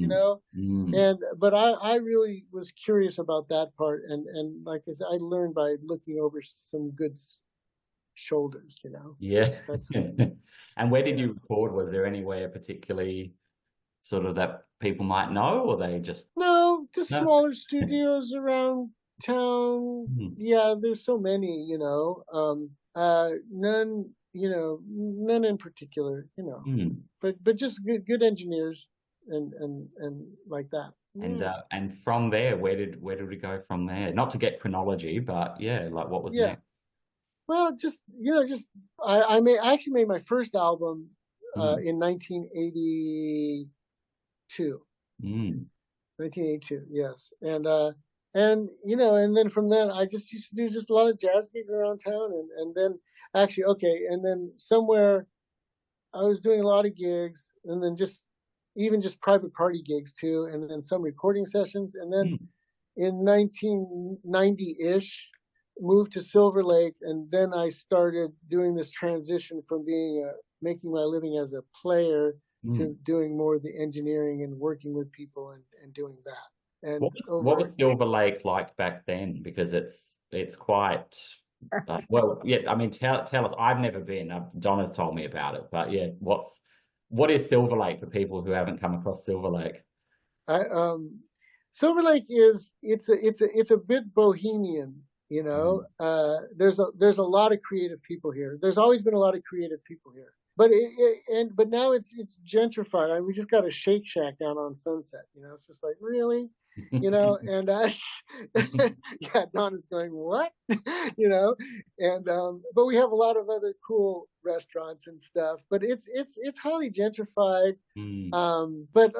but I really was curious about that part. And like I said, I learned by looking over some good shoulders,
Yeah. And where did you record? Was there anywhere particularly sort of that people might know, or they just
smaller studios around town? Yeah, there's so many, none in particular, but just good engineers and like that.
And from there, where did we go from there? Not to get chronology, but like what was next?
Well, I actually made my first album in 1982. 1982, yes, and then from then I just used to do just a lot of jazz gigs around town, and then and then somewhere I was doing a lot of gigs, and then just private party gigs too, and then some recording sessions, and then in 1990-ish. Moved to Silverlake, and then I started doing this transition from making my living as a player to doing more of the engineering and working with people and doing that. And
what was Silverlake like back then? Because it's quite well, yeah. I mean, tell us. I've never been. Donna's told me about it, but yeah, what is Silverlake for people who haven't come across Silverlake?
Silverlake it's a bit bohemian. There's a lot of creative people here. There's always been a lot of creative people here, but now it's gentrified. I mean, we just got a Shake Shack down on Sunset. It's just like, really, and Donna's going, what, and but we have a lot of other cool restaurants and stuff. But it's highly gentrified. But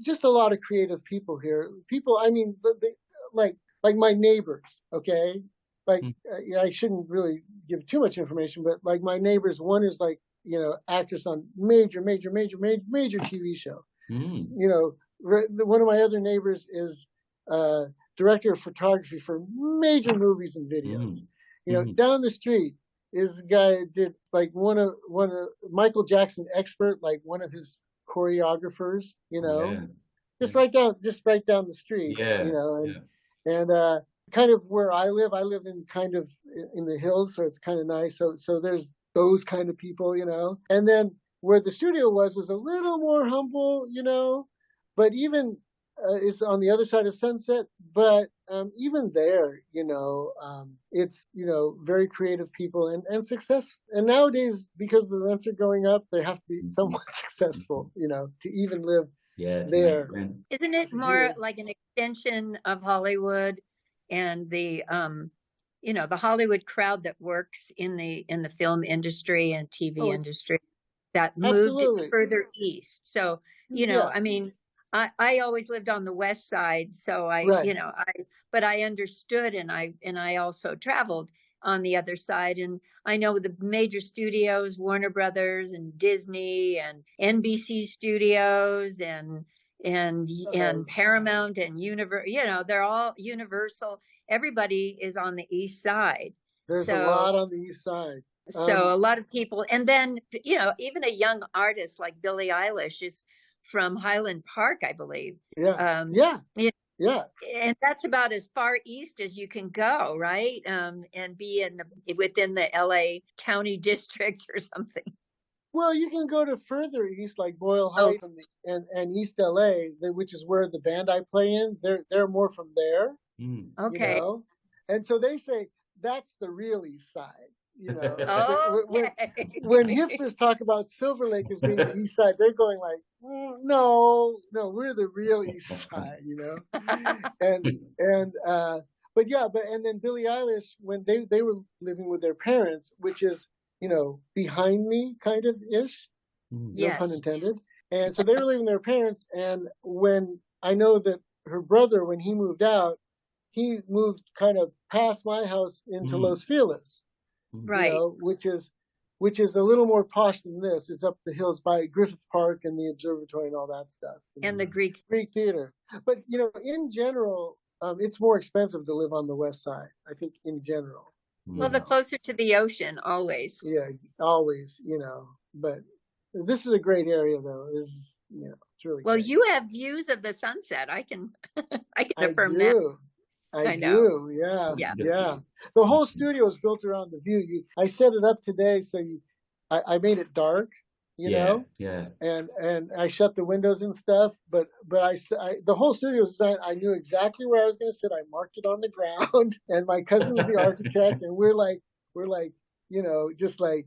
just a lot of creative people here. People, I mean, like my neighbors, okay? Like, I shouldn't really give too much information, but like my neighbors, one is like, actress on major TV show. One of my other neighbors is director of photography for major movies and videos. You know, down the street is a guy that did like one of Michael Jackson expert, like one of his choreographers. You know, just right down the street. You know, and kind of where I live in kind of in the hills, so it's kind of nice. So there's those kind of people, you know. And then where the studio was a little more humble, you know, but even it's on the other side of Sunset. But even there, you know, it's, you know, very creative people and success. And nowadays, because the rents are going up, they have to be somewhat successful, you know, to even live there.
Isn't it more like an extension of Hollywood and the you know, the Hollywood crowd that works in the film industry and TV industry that moved further east? So, you know, I mean, I always lived on the west side, so you know, but I understood, and I also traveled on the other side, and I know the major studios, Warner Brothers and Disney and NBC Studios and Paramount and you know, they're all Universal. Everybody is on the east side.
There's a lot on the east side.
So a lot of people, and then, you know, even a young artist like Billie Eilish is from Highland Park, I believe. And that's about as far east as you can go, right? And be within the LA County District or something.
Well, you can go to further east, like Boyle Heights and East LA, which is where the band I play in. They're more from there.
Okay.
You know? And so they say that's the real east side. You know, when hipsters talk about Silverlake as being the east side, they're going like, no, we're the real east side, you know. And then Billie Eilish, when they were living with their parents, which is, you know, behind me kind of ish, no pun intended. And so they were living with their parents, and when I know that her brother, when he moved out, he moved kind of past my house into Los Feliz.
Right.
You know, which is a little more posh than this. It's up the hills by Griffith Park and the observatory and all that stuff.
And the Greek
theater. But, you know, in general, it's more expensive to live on the west side, I think, in general.
Well, the closer to the ocean, always.
Yeah, always, you know. But this is a great area, though. This is, you know, it's really
well,
great.
you have views of the sunset. I can affirm that.
I do, yeah. The whole studio is built around the view. I set it up today, so I made it dark, you know.
Yeah.
And I shut the windows and stuff. But the whole studio is designed. I knew exactly where I was going to sit. I marked it on the ground, and my cousin was the architect, and we're like, you know, just like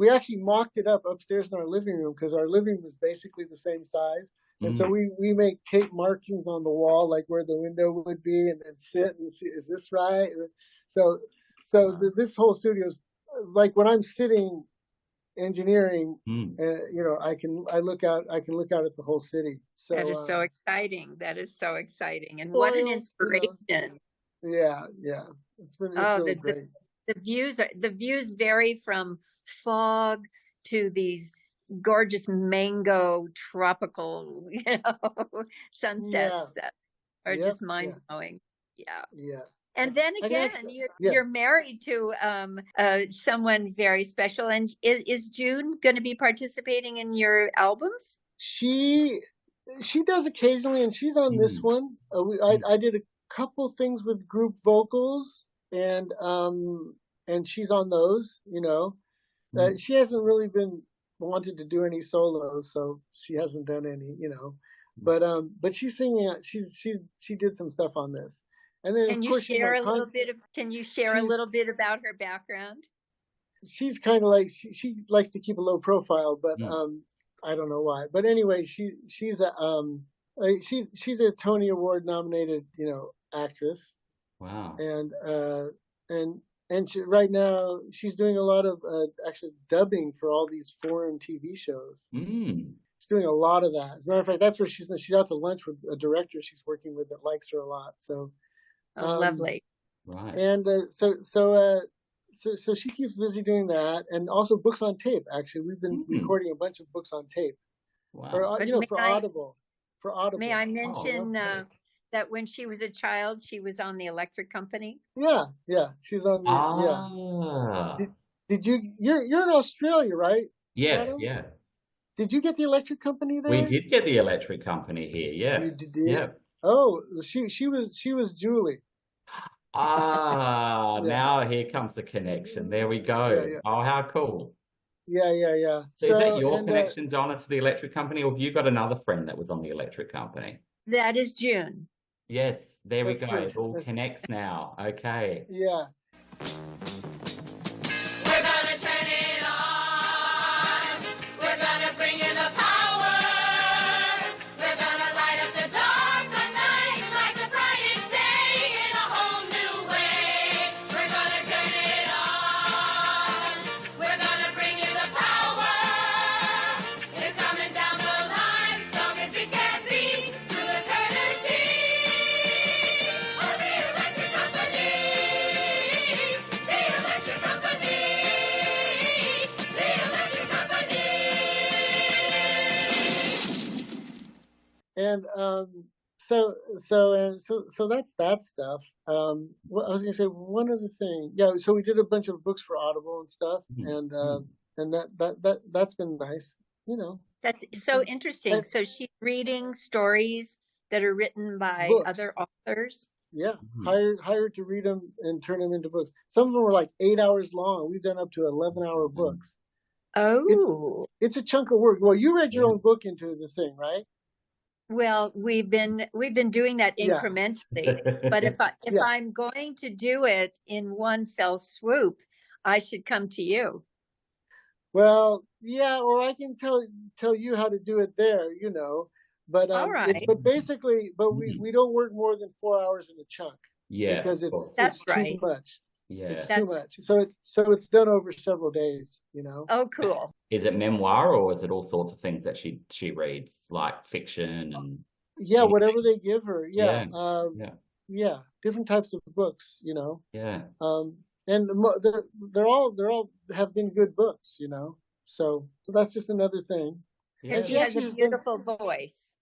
we actually mocked it up upstairs in our living room because our living room was basically the same size. And so we make tape markings on the wall, like where the window would be, and then sit and see, is this right? So this whole studio is like when I'm sitting engineering, you know, I can look out at the whole city. So
that is so exciting. That is so exciting, and what an inspiration!
Yeah. It's really great.
The views vary from fog to these gorgeous mango tropical, you know, sunsets that are just mind-blowing. Yeah. And then again, you're married to someone very special. And is June going to be participating in your albums?
She does occasionally, and she's on this one. I did a couple things with group vocals, and she's on those. You know, she hasn't really been wanted to do any solos, so she hasn't done any, you know, but she's singing. She did some stuff on this, and then
can you share a little bit about her background?
She's kind of like she likes to keep a low profile, but I don't know why. But anyway, she's a Tony Award nominated, you know, actress.
Wow.
And right now, she's doing a lot of actually dubbing for all these foreign TV shows. She's doing a lot of that. As a matter of fact, that's where she's out to lunch with a director she's working with that likes her a lot. So,
lovely.
Right.
And so she keeps busy doing that, and also books on tape. Actually, we've been recording a bunch of books on tape.
Wow.
For Audible.
May I mention that when she was a child, she was on the electric company?
Yeah, she's on the
Ah.
Did you? You're in Australia, right?
Yes,
Adam?
yeah.
Did you get the electric company there?
We did get the electric company here, yeah.
You did.
Yeah.
Oh, she was Julie.
Ah,
Yeah.
now here comes the connection. There we go.
Yeah.
Oh, how cool.
Yeah.
So is that your connection, Donna, to the electric company, or have you got another friend that was on the electric company?
That is June.
Yes, there we
That's
go.
true.
It all connects now. Okay.
Yeah.
We're gonna turn it on. We're gonna bring you the power. We're gonna light up the dark of night like the brightest day in a whole new way. We're gonna turn it on. We're gonna bring you the power. It's coming down the line, strong as it can be, through the courtesy of the electric company. The electric company. The electric company.
And so that's that stuff. What I was gonna say, one other thing. Yeah, so we did a bunch of books for Audible and stuff, and that's been nice, you know.
That's so interesting.
And
So she's reading stories that are written by
books.
other authors.
Yeah, hired to read them and turn them into books. Some of them were like 8 hours long. We've done up to 11-hour books.
Oh,
It's a chunk of work. Well, you read your own book into the thing, right?
well, we've been doing that
Yeah.
incrementally. But if
Yeah.
I'm going to do it in one fell swoop, I should come to you.
Well, yeah, or I can tell you how to do it there, you know. But
All right.
but basically, we don't work more than 4 hours in a chunk
Yeah,
because
of course.
That's
it's
right.
too much.
Yeah.
It's
That's-
too much. So it's done over several days, you know.
Oh, cool.
Is it memoir or is it all sorts of things that she reads, like fiction and
Yeah,
anything?
whatever they give her. Yeah.
Yeah.
Yeah, different types of books, you know.
Yeah.
And they're all have been good books, you know. So that's just another thing.
Because
And
she has a
actually
beautiful voice.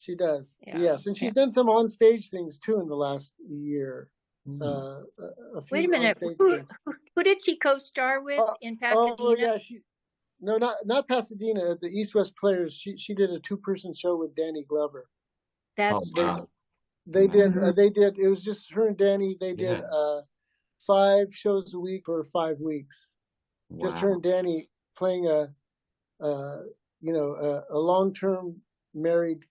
She does.
Yeah.
Yes, and she's done some on stage things too in the last year.
Mm.
A few
Wait a minute.
on-stage
Who
things.
did she co-star with in Pasadena?
Oh yeah, not Pasadena. At the East West Players, she did a 2-person show with Danny Glover.
That's
Oh, wow.
true.
They did. It was just her and Danny. They did
Yeah.
5 shows a week for 5 weeks. Just her
Wow.
and Danny playing a long-term married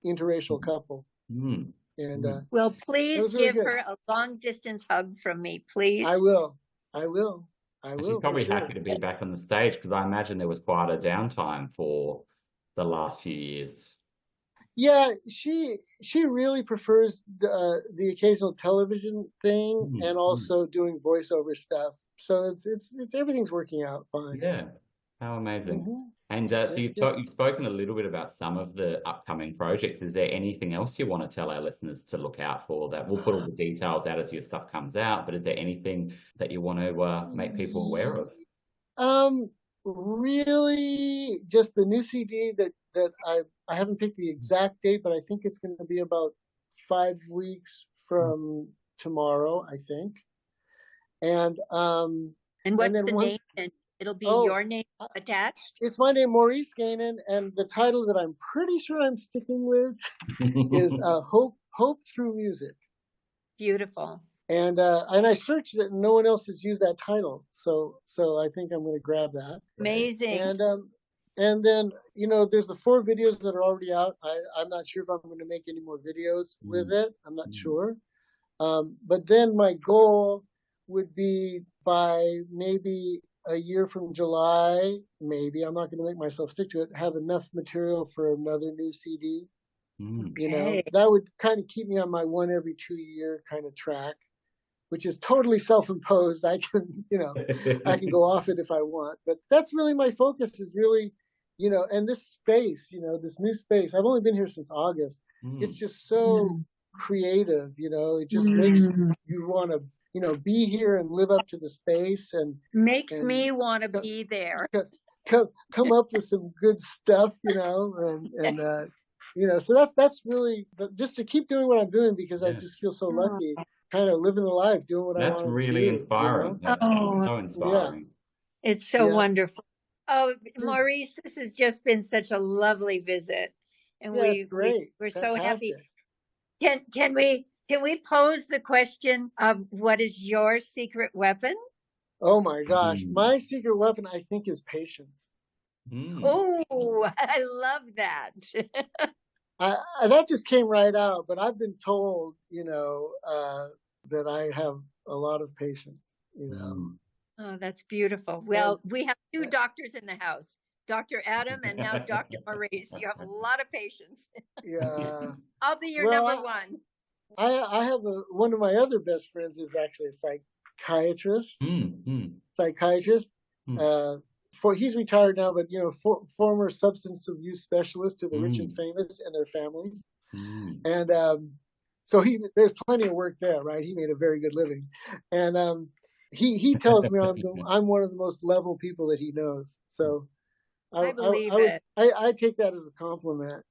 interracial couple.
Mm.
And
Well,
That
please
was really
give
good.
her a long distance hug from me, please.
I will.
And she's probably
for sure.
happy to be back on the stage because I imagine there was quite a downtime for the last few years.
Yeah, she really prefers the occasional television thing and also doing voiceover stuff. So it's everything's working out fine.
Yeah. How amazing.
Mhm.
And so
Yes,
you've spoken a little bit about some of the upcoming projects. Is there anything else you want to tell our listeners to look out for? That we'll put all the details out as your stuff comes out, but is there anything that you want to make people aware of?
Really, just the new CD that I haven't picked the exact date, but I think it's going to be about 5 weeks from tomorrow, I think. And
what's
then
the
once-
name? And it'll be
Oh,
your name attached?
it's my name, Maurice Gainen, and the title that I'm pretty sure I'm sticking with is Hope Through Music.
Beautiful.
And I searched it, and no one else has used that title, so I think I'm going to grab that.
Amazing.
And then there's the 4 videos that are already out. I'm not sure if I'm going to make any more videos with it. I'm not sure. But then my goal would be by maybe a year from July, maybe, I'm not going to make myself stick to it, have enough material for another new CD. You know, that would kind of keep me on my 1 every 2 year kind of track, which is totally self-imposed. I can, I can go off it if I want, but that's really my focus is really, and this space, this new space, I've only been here since August. It's just so creative, it just makes you want to, be here and live up to the space and
makes me want to be there.
Come up with some good stuff, and So that's really just to keep doing what I'm doing, because I
Yeah.
just feel so lucky, kind of living the life, doing what I
That's
want to
really
do.
inspiring. That's
Oh,
so inspiring.
it's so
Yeah.
wonderful. Oh, Maurice, this has just been such a lovely visit, and
Yeah, it's great.
we're so happy.
Fantastic.
Can we pose the question of what is your secret weapon?
Oh my gosh,
Mm.
my secret weapon, I think, is patience.
Mm.
Oh, I love that.
That just came right out, but I've been told, that I have a lot of patience.
Mm.
Oh, that's beautiful. Well, we have two doctors in the house, Dr. Adam and now Dr. Maurice. You have a lot of patience.
Yeah.
I'll be your number one.
I have one of my other best friends is actually a psychiatrist. Psychiatrist. He's retired now, but former substance abuse specialist to the rich and famous and their families. And so there's plenty of work there, right? He made a very good living, and he tells me I'm one of the most level people that he knows. So
I believe it.
I take that as a compliment,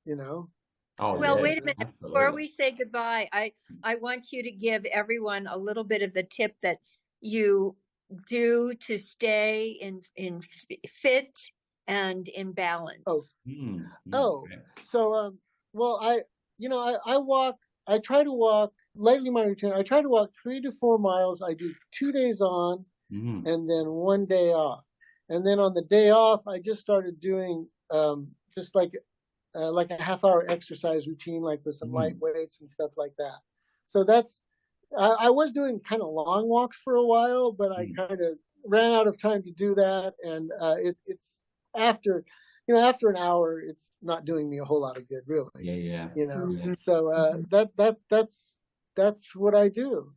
Oh,
well,
yeah,
wait a minute.
absolutely.
Before we say goodbye, I want you to give everyone a little bit of the tip that you do to stay in fit and in balance.
So well, I walk. I try to walk. Lately, my routine, I try to walk 3 to 4 miles. I do 2 days on and then 1 day off. And then on the day off, I just started doing just like a half-hour exercise routine, like with some light weights and stuff like that. So I was doing kind of long walks for a while, but I kind of ran out of time to do that. And it's after an hour, it's not doing me a whole lot of good, really.
Yeah.
So that's what I do,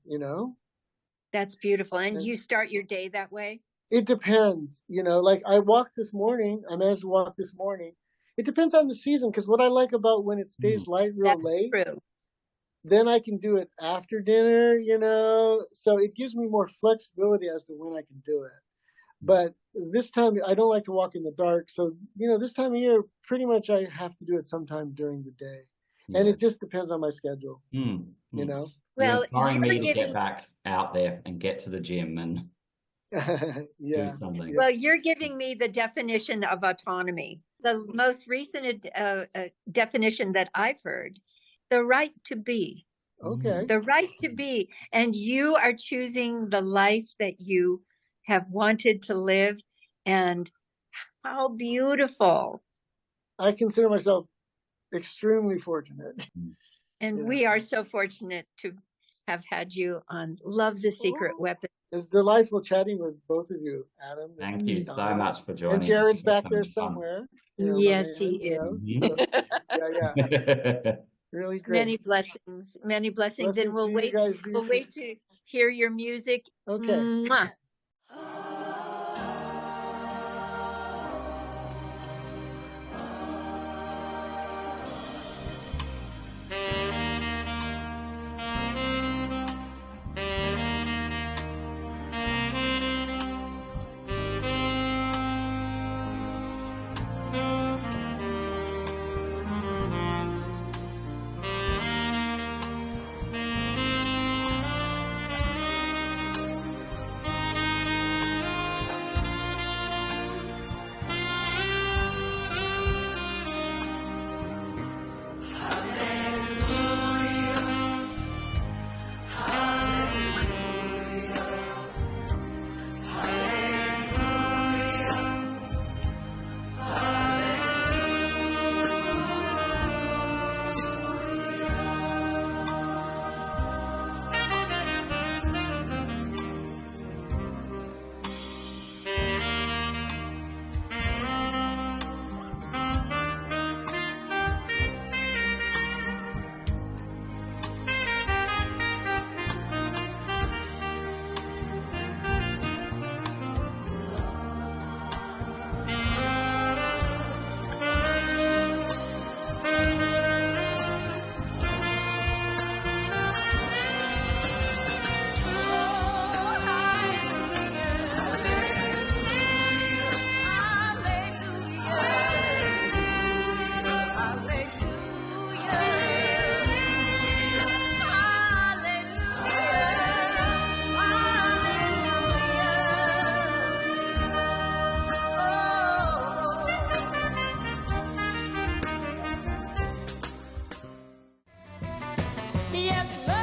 That's beautiful. And you start your day that way?
It depends, like I walked this morning. I managed to walk this morning. It depends on the season, because what I like about when it stays light real late,
true.
Then I can do it after dinner, so it gives me more flexibility as to when I can do it. But this time, I don't like to walk in the dark. So, this time of year, pretty much I have to do it sometime during the day. Yeah. And it just depends on my schedule,
Well,
you're inspiring me to get back out there and get to the gym and do something.
Well, you're giving me the definition of autonomy. The most recent definition that I've heard, the right to be.
Okay.
The right to be. And you are choosing the life that you have wanted to live. And how beautiful.
I consider myself extremely fortunate.
And we are so fortunate to have had you on Love's a Secret Weapon.
It's delightful chatting with both of you, Adam.
Thank you so much for joining.
And Jared's back there somewhere.
Yes, he is.
Yeah. Really great.
Many blessings. And we'll wait to hear your music.
Okay.
Mwah.
Yes, love